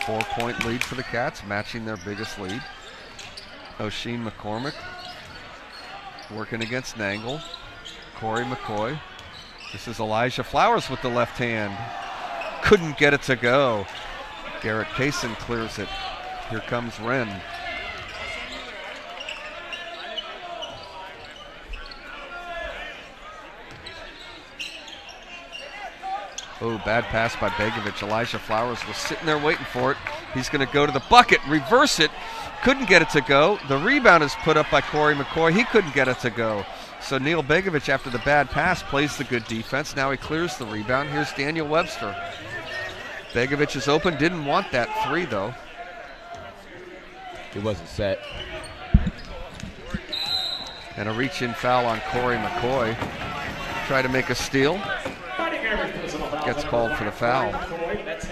Four-point lead for the Cats, matching their biggest lead. Oisin McCormick working against Nangle. Corey McCoy. This is Elijah Flowers with the left hand. Couldn't get it to go. Garrett Payson clears it. Here comes Wren. Oh, bad pass by Begovic. Elijah Flowers was sitting there waiting for it. He's going to go to the bucket, reverse it. Couldn't get it to go. The rebound is put up by Corey McCoy. He couldn't get it to go. So Neil Begovic, after the bad pass, plays the good defense. Now he clears the rebound. Here's Daniel Webster. Begovic is open. Didn't want that 3, though. He wasn't set. And a reach-in foul on Corey McCoy. Try to make a steal. Gets called for the foul.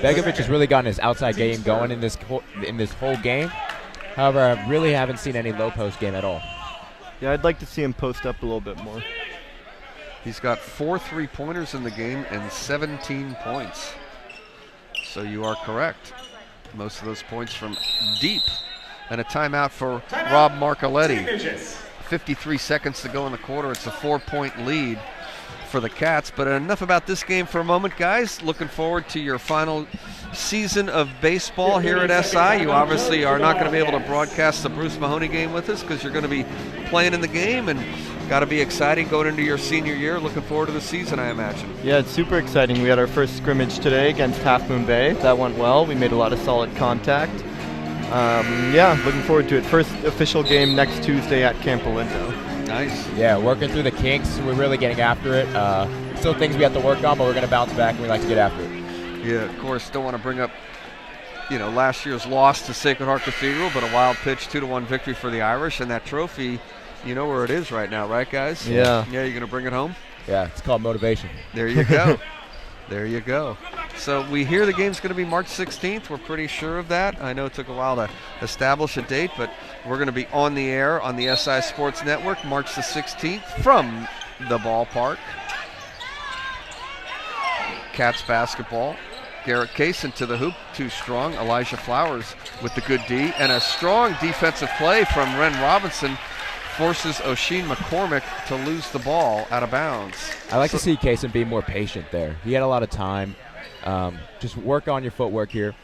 Begovic has really gotten his outside game going in this whole game. However, I really haven't seen any low post game at all. Yeah, I'd like to see him post up a little bit more. He's got 4 3-pointers in the game and 17 points. So you are correct. Most of those points from deep. And a timeout for Rob Marcoletti. 53 seconds to go in the quarter. It's a 4-point lead for the Cats. But enough about this game for a moment, guys. Looking forward to your final season of baseball here at SI. You obviously are not going to be able to broadcast the Bruce Mahoney game with us because you're going to be playing in the game, and got to be exciting going into your senior year. Looking forward to the season, I imagine. Yeah, it's super exciting. We had our first scrimmage today against Half Moon Bay. That went well. We made a lot of solid contact. Yeah, looking forward to it. First official game next Tuesday at Camp Olindo. Nice. Yeah, working through the kinks. We're really getting after it. Still things we have to work on, but we're going to bounce back, and we like to get after it. Yeah, of course, don't want to bring up, last year's loss to Sacred Heart Cathedral, but a wild pitch 2-1 victory for the Irish, and that trophy, you know where it is right now, right, guys? Yeah. Yeah, you're going to bring it home? Yeah, it's called motivation. There you go. There you go. So we hear the game's going to be March 16th. We're pretty sure of that. I know it took a while to establish a date, but we're going to be on the air on the SI Sports Network March the 16th from the ballpark. Cats basketball. Garrett Kaysen to the hoop, too strong. Elijah Flowers with the good D, and a strong defensive play from Ren Robinson forces O'Sheen McCormick to lose the ball out of bounds. I like to see Kaysen be more patient there. He had a lot of time. Just work on your footwork here.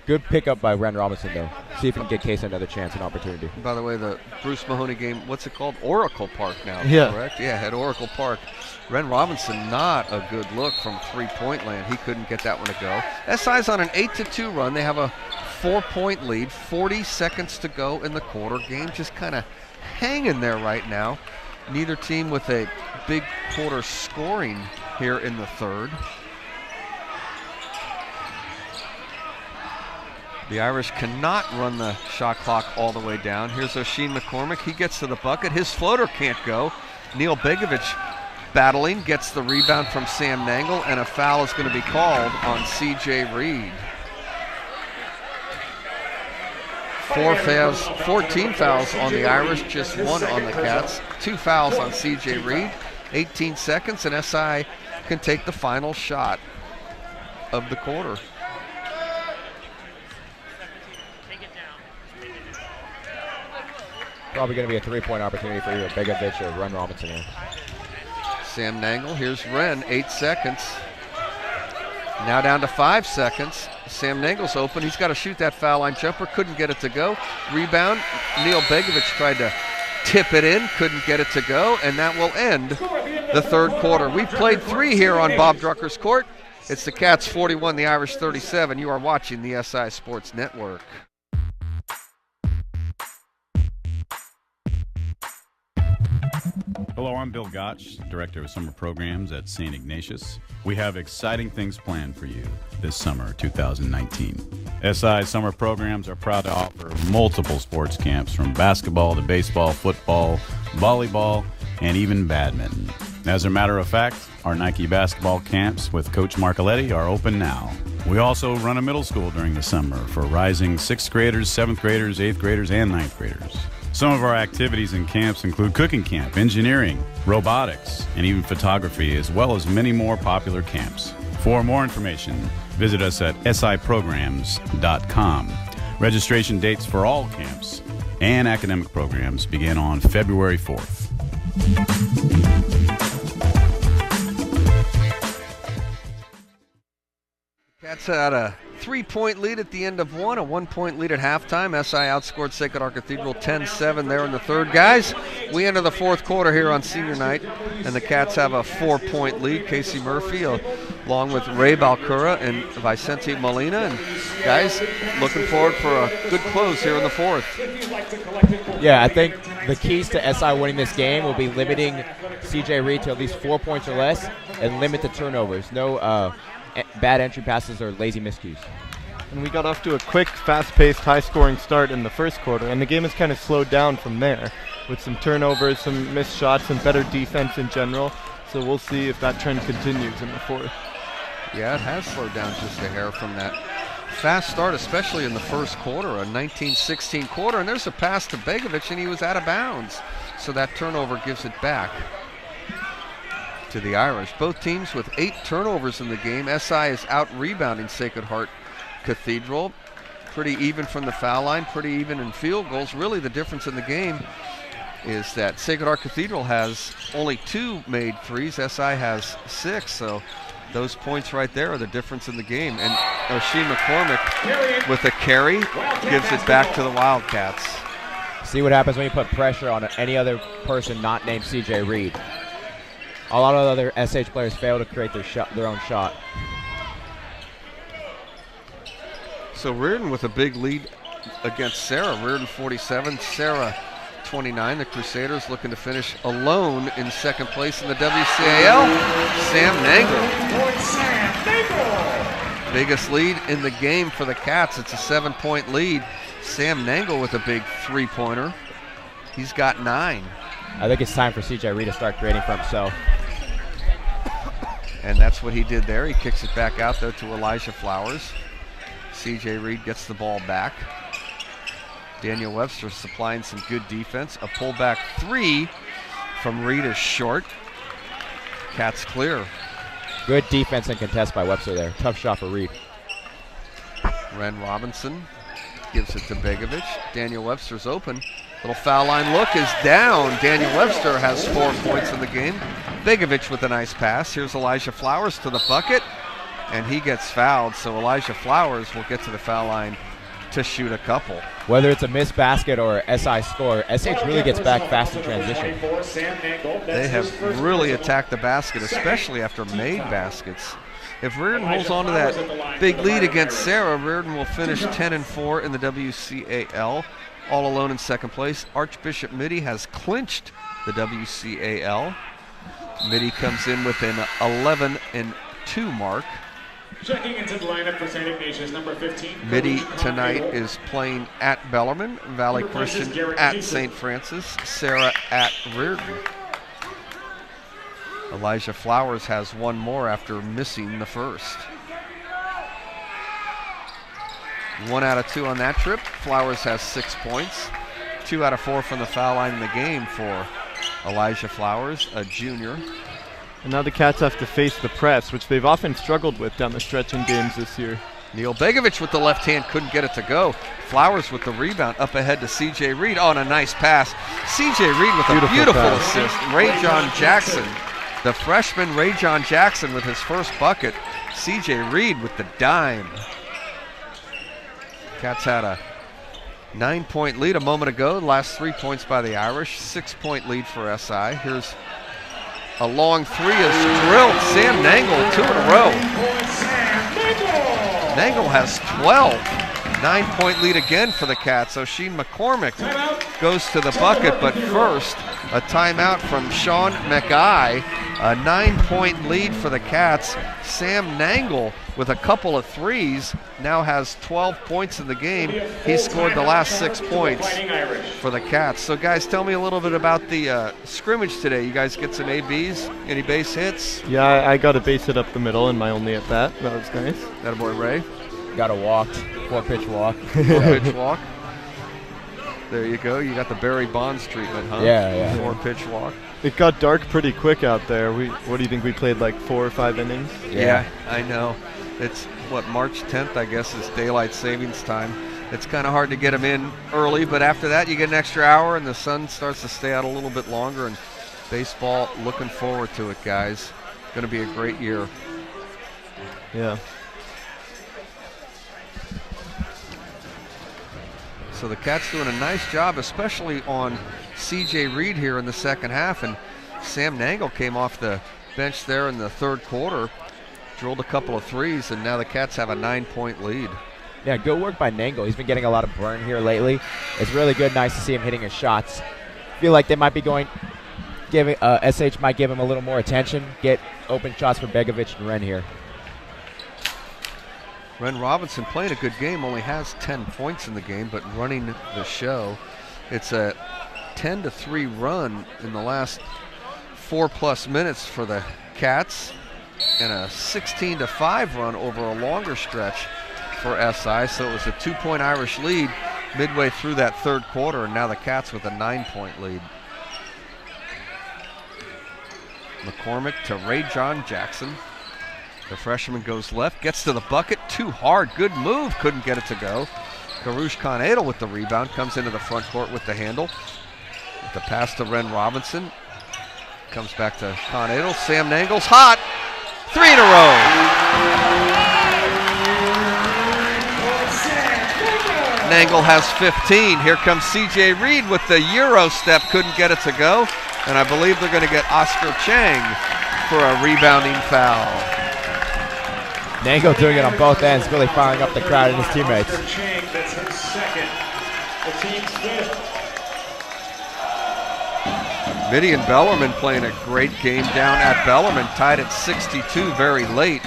Good pickup by Ren Robinson, though. See if we can get Kaysen another chance and opportunity. By the way, the Bruce Mahoney game, what's it called? Oracle Park now, yeah. Correct? Yeah, at Oracle Park. Ren Robinson, not a good look from three-point land. He couldn't get that one to go. SI's on an 8-2 run. They have a 4-point lead, 40 seconds to go in the quarter. Game just kind of hanging there right now. Neither team with a big quarter scoring here in the third. The Irish cannot run the shot clock all the way down. Here's O'Sheen McCormick. He gets to the bucket. His floater can't go. Neil Begovic battling, gets the rebound from Sam Nangle, and a foul is going to be called on C.J. Reed. 14 fouls on the Irish, just one on the Cats. 2 fouls on C.J. Reed. 18 seconds, and SI can take the final shot of the quarter. Probably going to be a 3-point opportunity for either Begovic or Ren Robinson here. Sam Nangle, here's Ren, 8 seconds. Now down to 5 seconds. Sam Nangle's open. He's got to shoot that foul line jumper. Couldn't get it to go. Rebound. Neil Begovic tried to tip it in. Couldn't get it to go. And that will end the third quarter. We've played 3 here on Bob Drucker's court. It's the Cats 41, the Irish 37. You are watching the SI Sports Network. Hello, I'm Bill Gotch, Director of Summer Programs at St. Ignatius. We have exciting things planned for you this summer, 2019. SI Summer Programs are proud to offer multiple sports camps from basketball to baseball, football, volleyball, and even badminton. As a matter of fact, our Nike basketball camps with Coach Marcoletti are open now. We also run a middle school during the summer for rising 6th graders, 7th graders, 8th graders, and 9th graders. Some of our activities and camps include cooking camp, engineering, robotics, and even photography, as well as many more popular camps. For more information, visit us at siprograms.com. Registration dates for all camps and academic programs begin on February 4th. Cats had a 3-point lead at the end of one, a 1-point lead at halftime. SI outscored Sacred Heart Cathedral 10-7 there in the third. Guys, we enter the fourth quarter here on senior night, and the Cats have a 4-point lead. Casey Murphy along with Ray Balcura and Vicente Molina. And guys, looking forward for a good close here in the fourth. Yeah, I think the keys to SI winning this game will be limiting CJ Reed to at least 4 points or less and limit the turnovers. No bad entry passes or lazy miscues. And we got off to a quick, fast-paced, high-scoring start in the first quarter, and the game has kind of slowed down from there with some turnovers, some missed shots, and better defense in general. So we'll see if that trend continues in the fourth. Yeah, it has slowed down just a hair from that fast start, especially in the first quarter, a 19-16 quarter. And there's a pass to Begovic, and he was out of bounds. So that turnover gives it back to the Irish. Both teams with 8 turnovers in the game. SI is out rebounding Sacred Heart Cathedral. pretty even from the foul line, pretty even in field goals. Really the difference in the game is that Sacred Heart Cathedral has only 2 made threes. SI has 6, so those points right there are the difference in the game. And O'Shea McCormick with a carry gives it back to the Wildcats. See what happens when you put pressure on any other person not named CJ Reed. A lot of other SH players fail to create their own shot. So Reardon with a big lead against Sarah. Reardon 47, Sarah 29. The Crusaders looking to finish alone in second place in the WCAL. Sam Nangle. Biggest lead in the game for the Cats. It's a 7-point lead. Sam Nangle with a big 3-pointer. He's got 9. I think it's time for CJ Reed to start creating for himself. And that's what he did there. He kicks it back out, though, to Elijah Flowers. CJ Reed gets the ball back. Daniel Webster supplying some good defense. A pullback 3 from Reed is short. Cats clear. Good defense and contest by Webster there. Tough shot for Reed. Ren Robinson gives it to Begovic. Daniel Webster's open. Little foul line look is down. Daniel Webster has 4 points in the game. Begovic with a nice pass. Here's Elijah Flowers to the bucket, and he gets fouled. So Elijah Flowers will get to the foul line to shoot a couple. Whether it's a missed basket or SI score, SH really gets back fast in transition. They have really attacked the basket, especially after made baskets. If Reardon holds on to that big lead against Sarah, Reardon will finish 10-4 in the WCAL, all alone in second place. Archbishop Mitty has clinched the WCAL. Mitty comes in with an 11-2 mark. Checking into the lineup for St. Ignatius, number 15. Mitty tonight is playing at Bellarmine, Valley Christian at St. Francis, Sarah at Reardon. Elijah Flowers has 1 more after missing the first. 1 out of 2 on that trip. Flowers has 6 points. 2 out of 4 from the foul line in the game for Elijah Flowers, a junior. And now the Cats have to face the press, which they've often struggled with down the stretch in games this year. Neil Begovic with the left hand couldn't get it to go. Flowers with the rebound up ahead to CJ Reed. Oh, and a nice pass. CJ Reed with a beautiful assist. Ray John Jackson, the freshman Ray John Jackson with his first bucket. CJ Reed with the dime. Cats had a 9-point lead a moment ago. Last 3 points by the Irish. 6-point lead for SI. Here's a long 3 is drilled. Sam Nangle, 2 in a row. Nangle has 12. 9-point lead again for the Cats. O'Shea McCormick goes to the bucket, but first a timeout from Sean McGuy. A 9-point lead for the Cats. Sam Nangle with a couple of threes now has 12 points in the game. He scored the last 6 points for the Cats. So guys, tell me a little bit about the scrimmage today. You guys get some ABs? Any base hits? Yeah, I got a base hit up the middle in my only at bat. That was nice. That a boy Ray? Got a walk, 4-pitch walk. 4-pitch walk. There you go. You got the Barry Bonds treatment, huh? Yeah. 4-pitch walk. It got dark pretty quick out there. What do you think? We played like 4 or 5 innings? Yeah, I know. It's March 10th, I guess, is daylight savings time. It's kind of hard to get them in early, but after that you get an extra hour and the sun starts to stay out a little bit longer. And baseball, looking forward to it, guys. Going to be a great year. Yeah. So the Cats doing a nice job, especially on CJ Reed here in the second half. And Sam Nangle came off the bench there in the third quarter, drilled a couple of threes, and now the Cats have a 9-point lead. Yeah, good work by Nangle. He's been getting a lot of burn here lately. It's really good, nice to see him hitting his shots. Feel like they might be SH might give him a little more attention, get open shots for Begovic and Ren here. Ren Robinson playing a good game, only has 10 points in the game, but running the show. It's a 10-3 run in the last 4+ minutes for the Cats, and a 16-5 run over a longer stretch for SI. So it was a 2-point Irish lead midway through that third quarter, and now the Cats with a 9-point lead. McCormick to Ray John Jackson. The freshman goes left, gets to the bucket, too hard, good move, couldn't get it to go. Karush Khan-Adel with the rebound, comes into the front court with the handle. With the pass to Ren Robinson. Comes back to Khan-Adel. Sam Nangle's hot. 3 in a row. Nangle has 15. Here comes C.J. Reed with the Euro step. Couldn't get it to go. And I believe they're going to get Oscar Chang for a rebounding foul. Nangle doing it on both ends, really firing up the crowd and his teammates. Oscar Chang, that's his second. The team's fifth. Mitty and Bellarmine playing a great game down at Bellarmine, tied at 62 very late.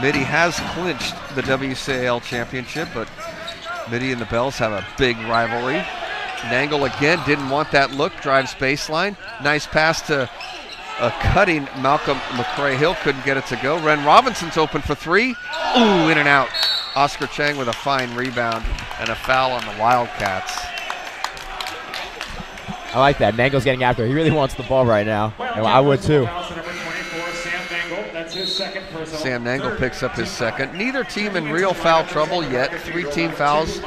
Mitty has clinched the WCAL championship, but Mitty and the Bells have a big rivalry. Nangle again didn't want that look, drives baseline. Nice pass to a cutting Malcolm McCray-Hill, couldn't get it to go. Ren Robinson's open for 3. Ooh, in and out. Oscar Chang with a fine rebound and a foul on the Wildcats. I like that. Nangle's getting after it. He really wants the ball right now. And I would too. Sam Nangle picks up his second. Neither team in real foul trouble yet. 3 team fouls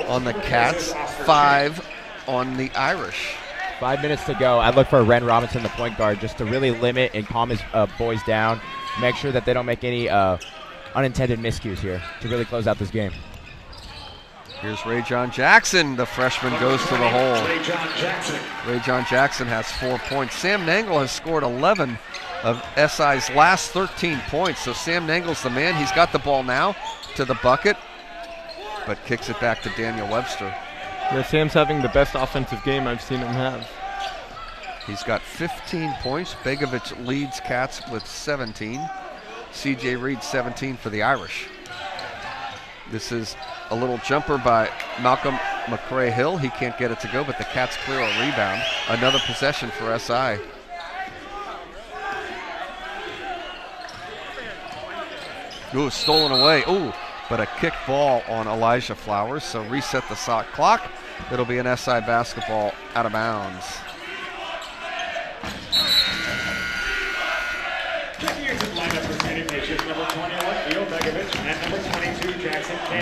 on the Cats, 5 on the Irish. 5 minutes to go. I'd look for Ren Robinson, the point guard, just to really limit and calm his boys down. Make sure that they don't make any unintended miscues here to really close out this game. Here's Ray John Jackson. The freshman goes to the hole. Ray John Jackson has 4 points. Sam Nangle has scored 11 of SI's last 13 points. So Sam Nangle's the man. He's got the ball now to the bucket, but kicks it back to Daniel Webster. Yeah, Sam's having the best offensive game I've seen him have. He's got 15 points. Begovic leads Cats with 17. C.J. Reed 17 for the Irish. This is a little jumper by Malcolm McCray-Hill. He can't get it to go, but the Cats clear a rebound. Another possession for SI. Ooh, stolen away. Ooh, but a kick ball on Elijah Flowers. So reset the shot clock. It'll be an SI basketball out of bounds.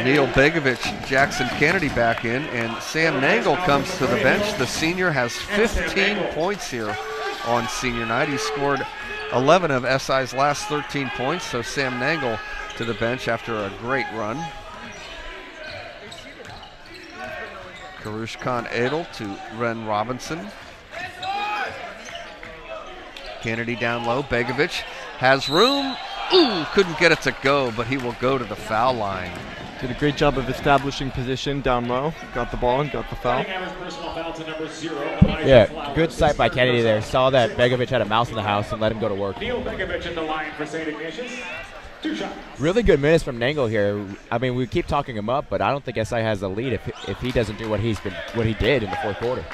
Neil Begovic, Jackson Kennedy back in, and Sam Nangle comes to the bench. The senior has 15 points here on senior night. He scored 11 of SI's last 13 points, so Sam Nangle to the bench after a great run. Karush Khan-Adel to Ren Robinson. Kennedy down low. Begovic has room. Ooh, couldn't get it to go, but he will go to the foul line. Did a great job of establishing position down low. Got the ball and got the foul. Yeah, good sight by Kennedy there. Saw that Begovic had a mouse in the house and let him go to work. Neil Begovic in the line for St. Ignatius. 2 shots. Really good minutes from Nangle here. I mean, we keep talking him up, but I don't think SI has the lead if he doesn't do what he did in the fourth quarter.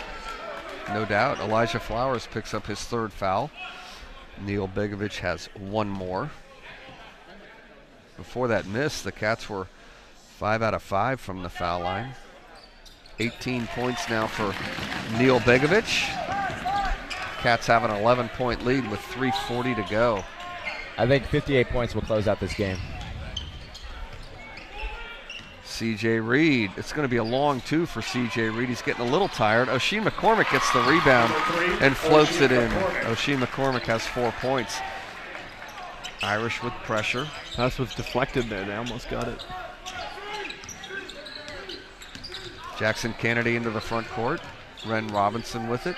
No doubt. Elijah Flowers picks up his 3rd foul. Neil Begovic has 1 more. Before that miss, the Cats were 5 out of 5 from the foul line. 18 points now for Neil Begovic. Cats have an 11-point lead with 3:40 to go. I think 58 points will close out this game. C.J. Reed. It's going to be a long 2 for C.J. Reed. He's getting a little tired. O'Shea McCormick gets the rebound and floats it in. O'Shea McCormick has 4 points. Irish with pressure. Pass was deflected there. They almost got it. Jackson Kennedy into the front court. Ren Robinson with it.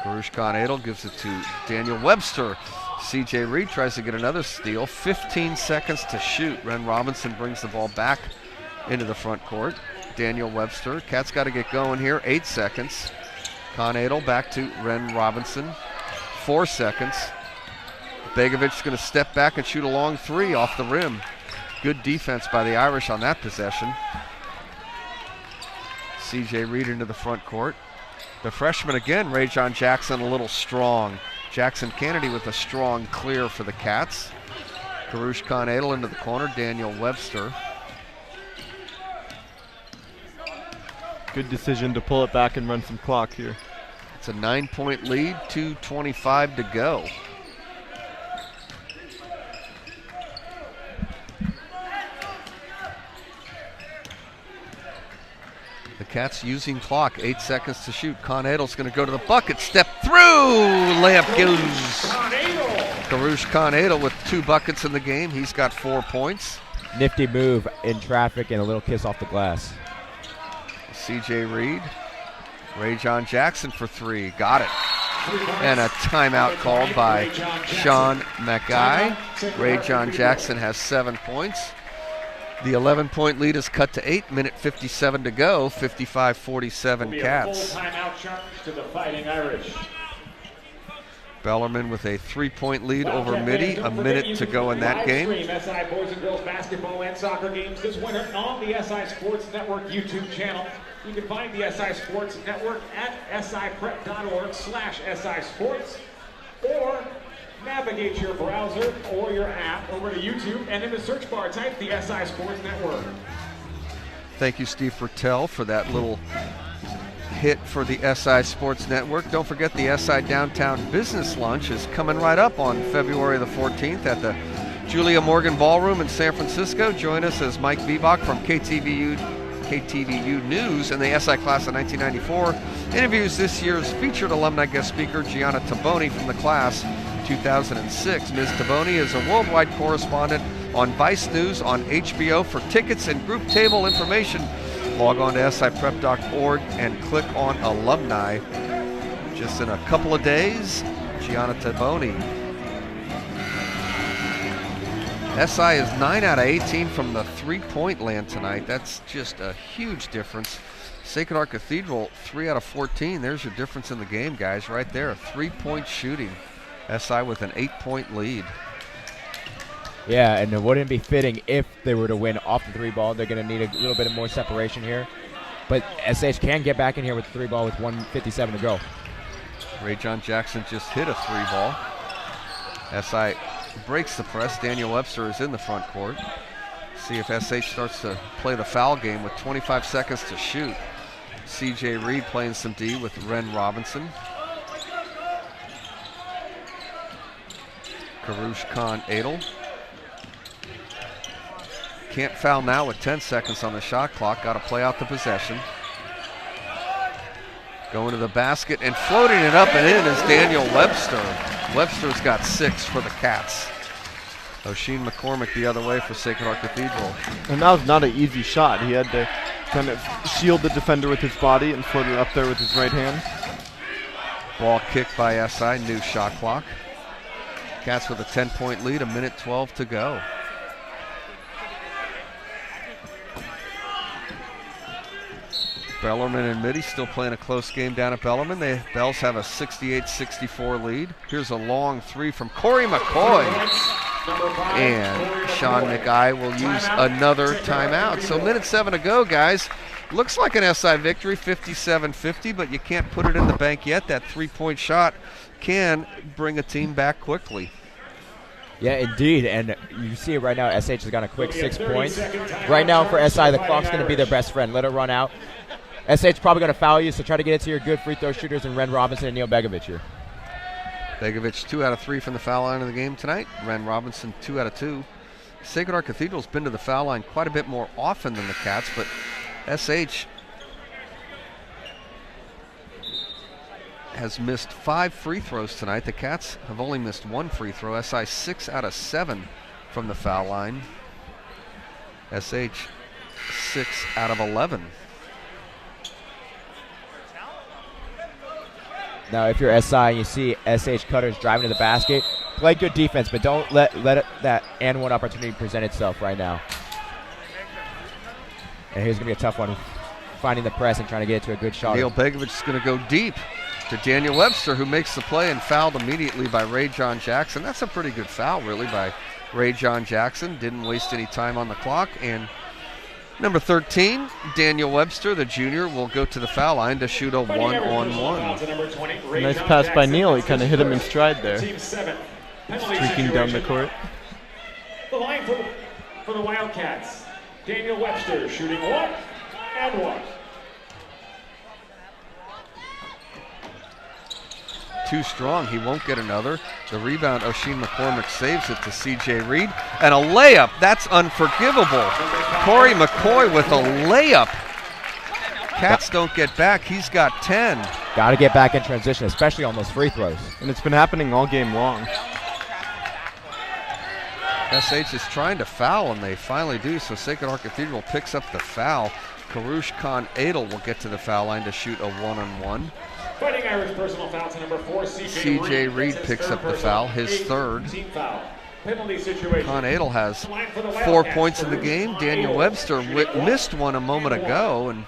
Karush Khan-Adel gives it to Daniel Webster. C.J. Reed tries to get another steal. 15 seconds to shoot. Ren Robinson brings the ball back into the front court. Daniel Webster. Cats got to get going here. 8 seconds. Khan-Adel back to Ren Robinson. 4 seconds. Begovic's going to step back and shoot a long 3 off the rim. Good defense by the Irish on that possession. C.J. Reed into the front court. The freshman again, Ray John Jackson, a little strong. Jackson Kennedy with a strong clear for the Cats. Karush Khan-Adel into the corner. Daniel Webster. Good decision to pull it back and run some clock here. It's a 9-point lead, 2:25 to go. Wildcats using clock. 8 seconds to shoot. Con Edel's going to go to the bucket. Step through. Layup goes. Karush Con Edel with 2 buckets in the game. He's got 4 points. Nifty move in traffic and a little kiss off the glass. C.J. Reed. Ray John Jackson for 3. Got it. And a timeout called by Sean Mackay. Ray John Jackson has 7 points. The 11-point lead is cut to 8. Minute 57 to go. 55-47 Cats. Timeout charge to the Fighting Irish. Bellarmine with a 3-point lead over Mitty. A minute to go in that game. SI boys and girls basketball and soccer games this winter on the SI Sports Network YouTube channel. You can find the SI Sports Network at siprep.org/SI Sports, or navigate your browser or your app over to YouTube, and in the search bar type the SI Sports Network. Thank you, Steve Fertel, for that little hit for the SI Sports Network. Don't forget the SI Downtown Business Lunch is coming right up on February the 14th at the Julia Morgan Ballroom in San Francisco. Join us as Mike Bebach from KTVU News and the SI Class of 1994 interviews this year's featured alumni guest speaker, Gianna Taboni from the class 2006. Ms. Taboni is a worldwide correspondent on Vice News on HBO. For tickets and group table information, log on to siprep.org and click on alumni. Just in a couple of days, Gianna Taboni. SI is 9 out of 18 from the three-point land tonight. That's just a huge difference. Sacred Heart Cathedral, 3 out of 14. There's your difference in the game, guys, right there. 3-point shooting. SI with an 8-point lead. Yeah, and it wouldn't be fitting if they were to win off the 3-ball. They're going to need a little bit more separation here. But SH can get back in here with the 3-ball with 1:57 to go. Ray John Jackson just hit a 3-ball. SI breaks the press. Daniel Webster is in the front court. See if SH starts to play the foul game with 25 seconds to shoot. C.J. Reed playing some D with Ren Robinson. Karush Khan Adel. Can't foul now with 10 seconds on the shot clock. Got to play out the possession. Going to the basket and floating it up and in is Daniel Webster. Webster's got 6 for the Cats. O'Sheen McCormick the other way for Sacred Heart Cathedral. And that was not an easy shot. He had to kind of shield the defender with his body and float it up there with his right hand. Ball kicked by SI, new shot clock. Cats with a 10-point lead, 1:12 to go. Bellarmine and Mitty still playing a close game down at Bellarmine. The Bells have a 68-64 lead. Here's a long 3 from Corey McCoy. And Sean McGuy will use another timeout. So 1:07 to go, guys. Looks like an SI victory, 57-50, but you can't put it in the bank yet. That 3-point shot can bring a team back quickly. Yeah, indeed, and you see it right now. SH has got a quick 6 points. Right now for SI, the clock's going to be their best friend. Let it run out. SH probably going to foul you, so try to get it to your good free throw shooters and Ren Robinson and Neil Begovic here. Begovic 2 out of 3 from the foul line of the game tonight. Ren Robinson 2 out of 2. Sacred Heart Cathedral's been to the foul line quite a bit more often than the Cats, but SH has missed 5 free throws tonight. The Cats have only missed 1 free throw. SI 6 out of 7 from the foul line. SH 6 out of 11. Now, if you're SI and you see SH Cutters driving to the basket, play good defense, but don't let that and one opportunity present itself right now. And here's going to be a tough one, finding the press and trying to get it to a good shot. Neil Begovic is going to go deep to Daniel Webster, who makes the play and fouled immediately by Ray John Jackson. That's a pretty good foul, really, by Ray John Jackson. Didn't waste any time on the clock. And number 13, Daniel Webster, the junior, will go to the foul line to shoot a 1-on-1. Nice pass by Neil. He kind of hit him in stride there. Streaking down the court. The line for the Wildcats. Daniel Webster shooting 1 and 1. Too strong. He won't get another. The rebound, O'Sheen McCormick saves it to C.J. Reed. And a layup. That's unforgivable. Corey McCoy with a layup. Cats don't get back, he's got 10. Got to get back in transition, especially on those free throws. And it's been happening all game long. SH is trying to foul, and they finally do, so Sacred Heart Cathedral picks up the foul. Karush Khan Adel will get to the foul line to shoot a one-on-one. Fighting Irish personal foul to number 4, CJ Reed picks up the foul, his third. Team foul. Penalty situation. Khan Adel has 4 points in the game. Daniel Webster missed one a moment ago, and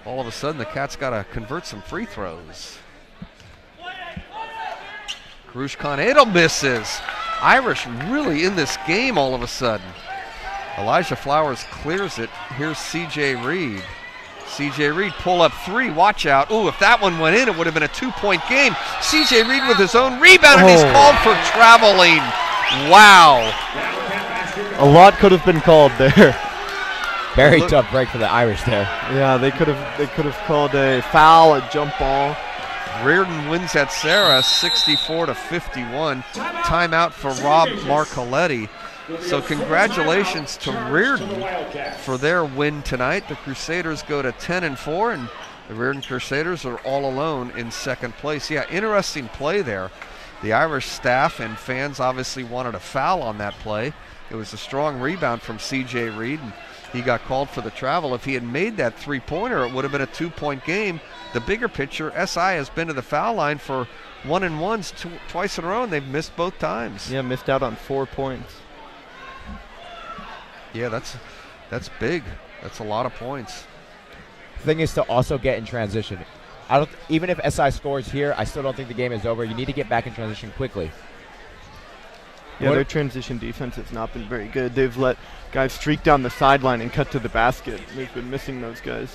all of a sudden the Cats got to convert some free throws. Karush Khan Adel misses. Irish really in this game all of a sudden. Elijah Flowers clears it. Here's CJ Reed. CJ Reed pull up three. Watch out. Ooh, if that one went in, it would have been a 2-point game. CJ Reed with his own rebound, and he's called for traveling. Wow. A lot could have been called there. Very tough break for the Irish there. Yeah, they could have called a foul, a jump ball. Reardon wins at Sarah 64-51. Timeout for Rob Marcoletti. So congratulations to Reardon for their win tonight. The Crusaders go to 10-4, and the Reardon Crusaders are all alone in second place. Yeah, interesting play there. The Irish staff and fans obviously wanted a foul on that play. It was a strong rebound from CJ Reed, and he got called for the travel. If he had made that three-pointer, it would have been a 2-point game. The bigger picture, SI has been to the foul line for one-and-ones twice in a row, and they've missed both times. Yeah, missed out on 4 points. Yeah, that's big. That's a lot of points. The thing is to also get in transition. Even if SI scores here, I still don't think the game is over. You need to get back in transition quickly. Yeah, their transition defense has not been very good. They've let guys streak down the sideline and cut to the basket. They've been missing those guys.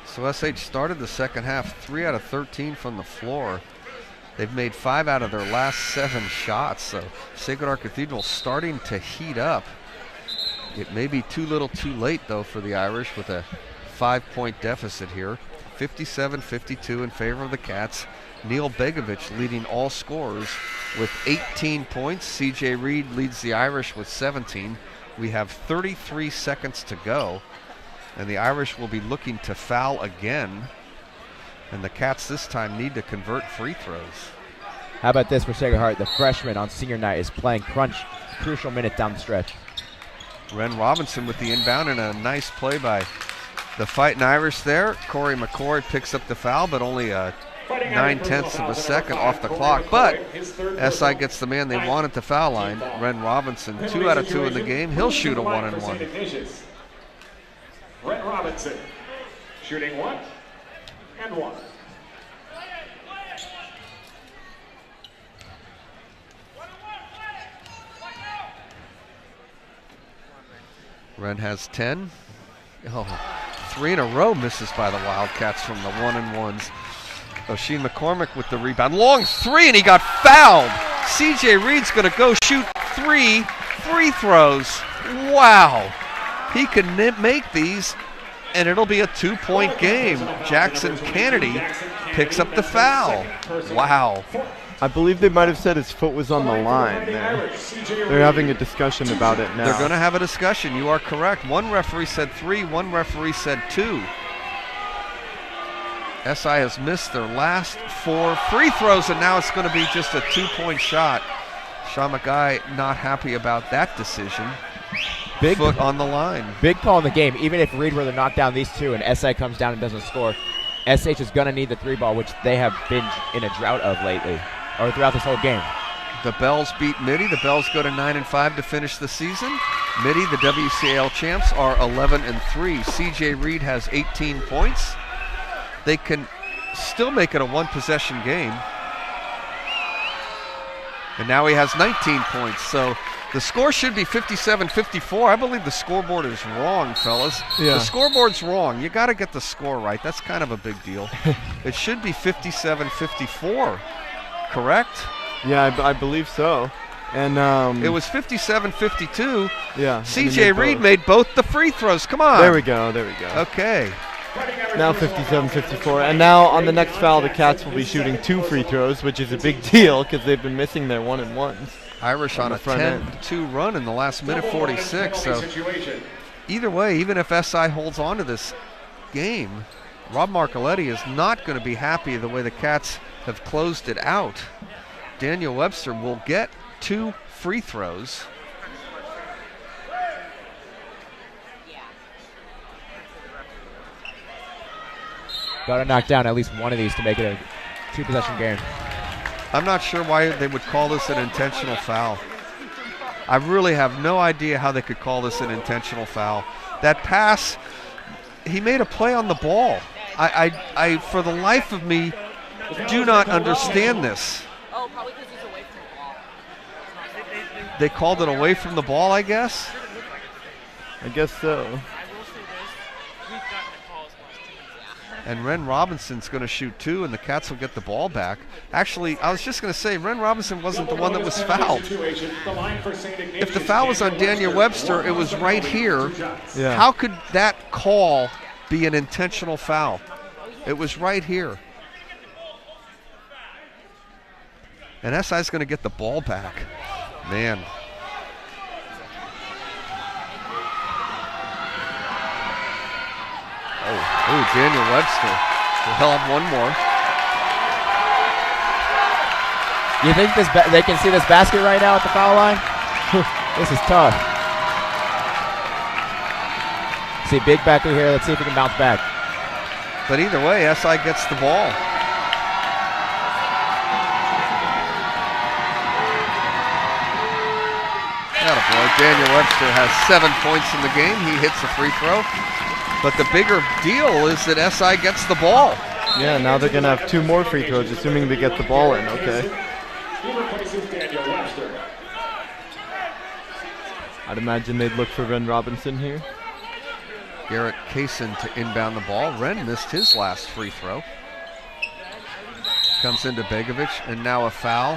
So SH started the second half 3 out of 13 from the floor. They've made 5 out of their last 7 shots. So Sacred Heart Cathedral starting to heat up. It may be too little too late, though, for the Irish with a 5-point deficit here. 57-52 in favor of the Cats. Neil Begovic leading all scorers with 18 points. CJ Reed leads the Irish with 17. We have 33 seconds to go, and the Irish will be looking to foul again. And the Cats this time need to convert free throws. How about this for Sacred Heart? The freshman on senior night is playing crucial minutes down the stretch. Ren Robinson with the inbound, and a nice play by the Fightin Irish there. Corey McCoy picks up the foul, but only a 9/10 of a second off the clock. But SI gets the man they want at the foul line. Ren Robinson, 2 out of 2 in the game. He'll shoot a 1-and-1. Ren Robinson shooting 1 and 1. Ren has 10. Oh, 3 in a row misses by the Wildcats from the 1-and-1s. O'Sheen McCormick with the rebound. Long 3, and he got fouled. CJ Reed's going to go shoot 3 free throws. Wow. He can make these, and it'll be a 2-point game. Jackson Kennedy picks up the foul. Wow. I believe they might have said his foot was on the line there. They're having a discussion about it now. They're going to have a discussion. You are correct. One referee said 3, one referee said 2. SI has missed their last 4 free throws, and now it's going to be just a 2-point shot. Sean McGuy not happy about that decision. Big foot on the line. Big call in the game. Even if Reed were to knock down these 2 and SI comes down and doesn't score, SH is going to need the 3 ball, which they have been in a drought of lately, or throughout this whole game. The Bells beat Mitty. The Bells go to 9-5 to finish the season. Mitty, the WCAL champs, are 11-3. CJ Reed has 18 points. They can still make it a 1-possession game. And now he has 19 points. So the score should be 57-54. I believe the scoreboard is wrong, fellas. Yeah. The scoreboard's wrong. You got to get the score right. That's kind of a big deal. It should be 57-54, correct? Yeah, I believe so. And it was 57-52. Yeah. CJ Reed made both the free throws. Come on. There we go. Okay. Now 57-54. And now on the next foul, the Cats will be shooting 2 free throws, which is a big deal because they've been missing their 1-and-1s. Irish on a 10-2 run in the last minute 46. So either way, even if SI holds on to this game, Rob Marcoletti is not going to be happy the way the Cats have closed it out. Daniel Webster will get 2 free throws. Got to knock down at least one of these to make it a 2-possession game. I'm not sure why they would call this an intentional foul. I really have no idea how they could call this an intentional foul. That pass, he made a play on the ball. I for the life of me, do not understand this. Oh, probably because he's away from the ball. They called it away from the ball, I guess? I guess so. And Ren Robinson's going to shoot 2, and the Cats will get the ball back. Actually, I was just going to say, Ren Robinson wasn't the one that was fouled. If the foul was on Daniel Webster, it was right here. Yeah. How could that call be an intentional foul? It was right here. And SI's going to get the ball back. Man. Oh, Daniel Webster. He'll have one more. You think they can see this basket right now at the foul line? This is tough. See Big Becker here. Let's see if he can bounce back. But either way, SI gets the ball. Attaboy. Daniel Webster has 7 points in the game. He hits a free throw. But the bigger deal is that SI gets the ball. Yeah, now they're going to have 2 more free throws, assuming they get the ball in, okay? I'd imagine they'd look for Ren Robinson here. Garrett Kaysen to inbound the ball. Ren missed his last free throw. Comes into Begovic, and now a foul.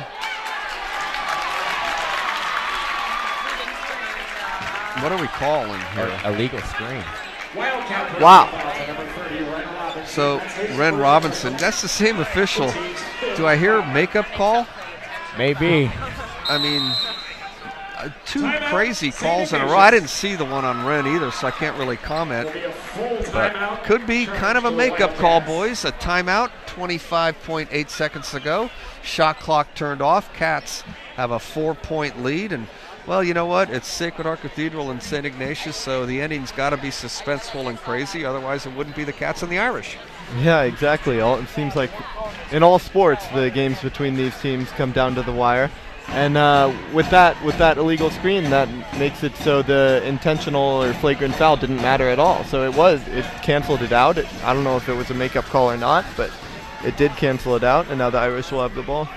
What are we calling here? Illegal screen. Wow. So Ren Robinson, that's the same official. Do I hear makeup call? Maybe. I mean, 2 crazy calls in a row. I didn't see the one on Ren either, so I can't really comment. But could be kind of a makeup call, boys. A timeout, 25.8 seconds to go. Shot clock turned off. Cats have a 4-point lead, and well, you know what? It's Sacred Heart Cathedral in St. Ignatius, so the ending's got to be suspenseful and crazy. Otherwise, it wouldn't be the Cats and the Irish. Yeah, exactly. It seems like in all sports, the games between these teams come down to the wire. And with that illegal screen, that makes it so the intentional or flagrant foul didn't matter at all. So it canceled it out. I don't know if it was a makeup call or not, but it did cancel it out, and now the Irish will have the ball.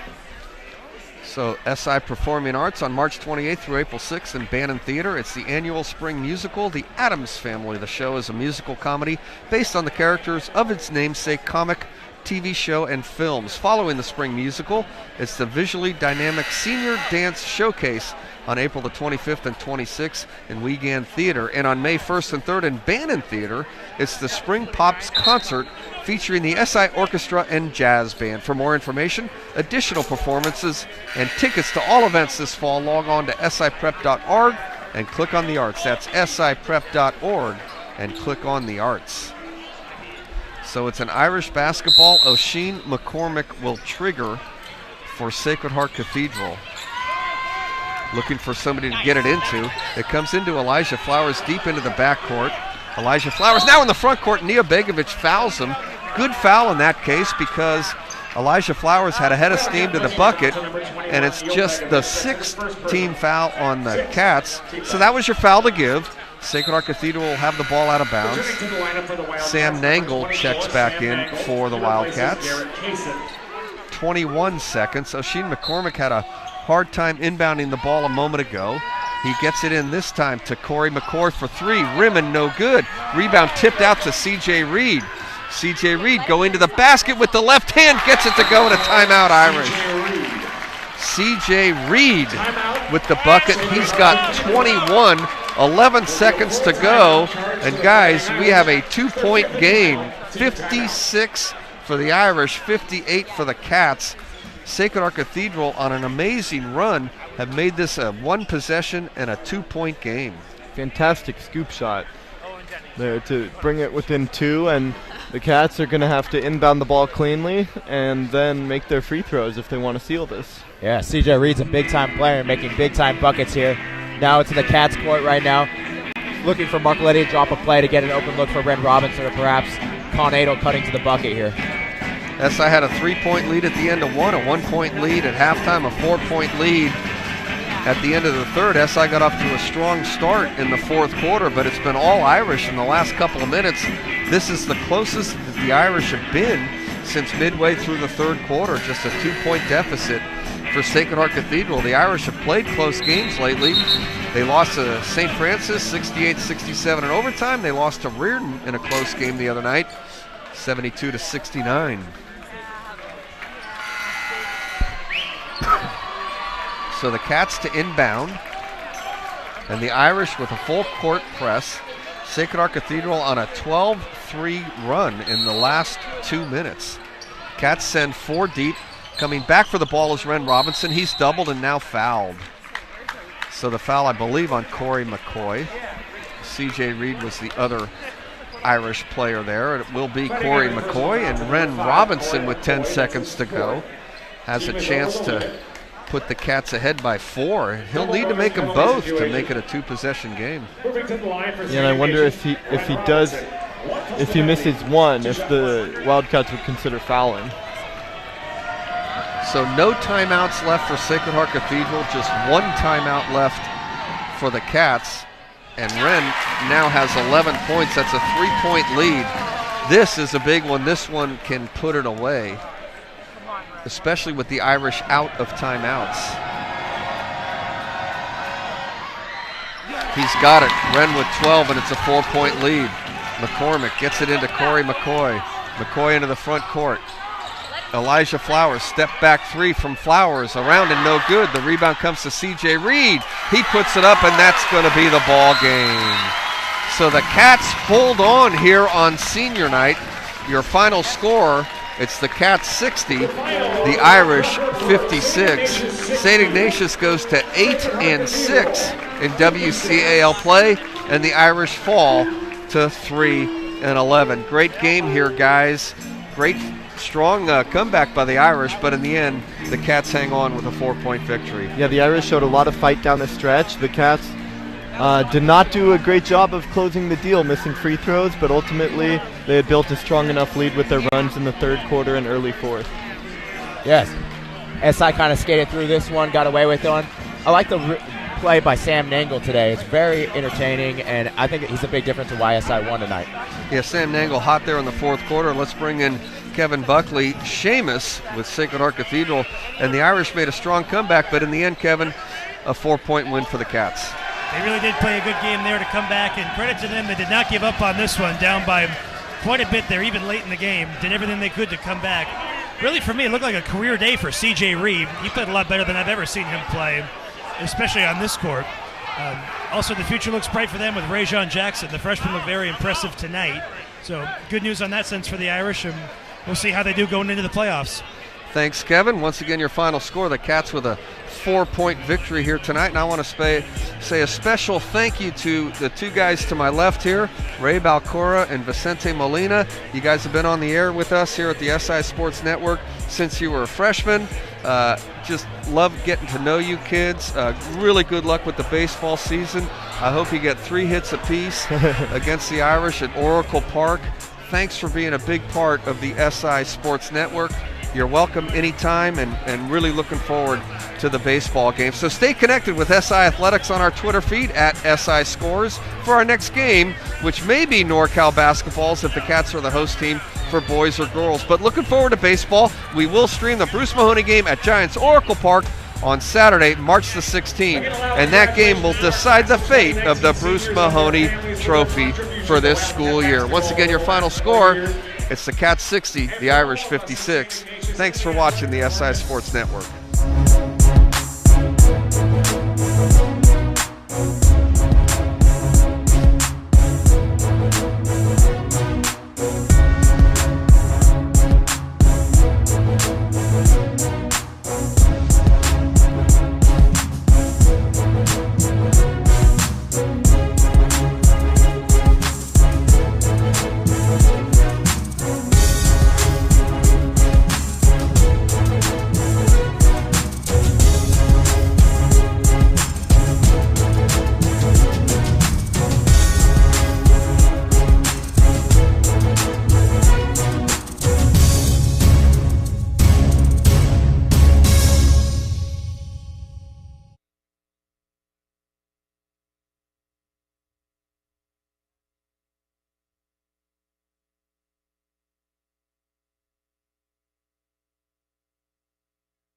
So SI Performing Arts on March 28th through April 6th in Bannon Theater. It's the annual spring musical, The Addams Family. The show is a musical comedy based on the characters of its namesake comic, TV show, and films. Following the spring musical, it's the visually dynamic Senior Dance Showcase on April the 25th and 26th in Wiegand Theater. And on May 1st and 3rd in Bannon Theater, it's the Spring Pops Concert featuring the SI Orchestra and Jazz Band. For more information, additional performances, and tickets to all events this fall, log on to siprep.org and click on the arts. That's siprep.org and click on the arts. So it's an Irish basketball. Oisin McCormick will trigger for Sacred Heart Cathedral. Looking for somebody to get it into. It comes into Elijah Flowers deep into the backcourt. Elijah Flowers now in the front court. Nia Begovic fouls him. Good foul in that case because Elijah Flowers had a head of steam to the bucket, and it's just the 6th team foul on the Cats. So that was your foul to give. Sacred Heart Cathedral will have the ball out of bounds. Sam Nangle checks back in for the Wildcats. 21 seconds. Oisin McCormick had a hard time inbounding the ball a moment ago. He gets it in this time to Corey McCord for 3. Rimmin no good. Rebound tipped out to C.J. Reed. C.J. Reed going to the basket with the left hand. Gets it to go in a timeout, Irish. C.J. Reed with the bucket. He's got 21. 11 seconds to go. And guys, we have a 2-point game. 56 for the Irish, 58 for the Cats. Sacred Heart Cathedral on an amazing run have made this a 1-possession and a 2-point game. Fantastic scoop shot there to bring it within 2, and The Cats are going to have to inbound the ball cleanly and then make their free throws if they want to seal this. Yeah, CJ Reed's a big-time player making big-time buckets here. Now it's in the Cats' court right now. Looking for Marcoletti to drop a play to get an open look for Ren Robinson or perhaps Conado cutting to the bucket here. SI had a 3-point lead at the end of one, a 1-point lead at halftime, a 4-point lead at the end of the third. SI got off to a strong start in the fourth quarter, but it's been all Irish in the last couple of minutes. This is the closest that the Irish have been since midway through the third quarter, just a 2-point deficit for Sacred Heart Cathedral. The Irish have played close games lately. They lost to St. Francis 68-67 in overtime. They lost to Reardon in a close game the other night, 72-69. So the Cats to inbound, and the Irish with a full court press. Sacred Heart Cathedral on a 12-3 run in the last 2 minutes. Cats send 4 deep. Coming back for the ball is Ren Robinson. He's doubled and now fouled. So the foul, I believe, on Corey McCoy. CJ Reed was the other Irish player there. It will be Corey McCoy, and Ren Robinson with 10 seconds to go has a chance to put the Cats ahead by 4. He'll need to make them both to make it a 2-possession game. Yeah, and I wonder if he misses one, if the Wildcats would consider fouling. So no timeouts left for Sacred Heart Cathedral, just 1 timeout left for the Cats. And Ren now has 11 points. That's a 3-point lead. This is a big one. This one can put it away, especially with the Irish out of timeouts. He's got it. Ren with 12, and it's a 4-point lead. McCormick gets it into Corey McCoy. McCoy into the front court. Elijah Flowers, step back 3 from Flowers, around and no good. The rebound comes to CJ Reed. He puts it up, and that's going to be the ball game. So the Cats hold on here on senior night. Your final score, it's the Cats 60, the Irish 56. St. Ignatius goes to 8-6 in WCAL play, and the Irish fall to 3-11. Great game here, guys. Great strong comeback by the Irish, but in the end, the Cats hang on with a 4-point victory. Yeah, the Irish showed a lot of fight down the stretch. The Cats did not do a great job of closing the deal, missing free throws, but ultimately they had built a strong enough lead with their runs in the third quarter and early fourth. Yes, SI kind of skated through this one, got away with one. I like the play by Sam Nangle today. It's very entertaining, and I think he's a big difference in why SI won tonight. Yeah, Sam Nangle hot there in the fourth quarter. Let's bring in Kevin Buckley, Seamus with Sacred Heart Cathedral, and the Irish made a strong comeback, but in the end, Kevin, a 4-point win for the Cats. They really did play a good game there to come back, and credit to them, they did not give up on this one, down by quite a bit there, even late in the game. Did everything they could to come back. Really, for me, it looked like a career day for CJ Reed. He played a lot better than I've ever seen him play, especially on this court. Also, the future looks bright for them with Rajon Jackson. The freshman looked very impressive tonight. So good news on that sense for the Irish, and we'll see how they do going into the playoffs. Thanks, Kevin. Once again, your final score, the Cats with a 4-point victory here tonight. And I want to say a special thank you to the 2 guys to my left here, Ray Balcora and Vicente Molina. You guys have been on the air with us here at the SI Sports Network since you were a freshman. Just love getting to know you kids. Really good luck with the baseball season. I hope you get 3 hits apiece against the Irish at Oracle Park. Thanks for being a big part of the SI Sports Network. You're welcome anytime, and really looking forward to the baseball game. So stay connected with SI Athletics on our Twitter feed at SI Scores for our next game, which may be NorCal basketballs if the Cats are the host team for boys or girls. But looking forward to baseball. We will stream the Bruce Mahoney game at Giants Oracle Park on Saturday, March the 16th, and that game will decide the fate of the Bruce Mahoney Trophy for this school year. Once again, your final score, it's the Cats 60, the Irish 56. Thanks for watching the SI Sports Network.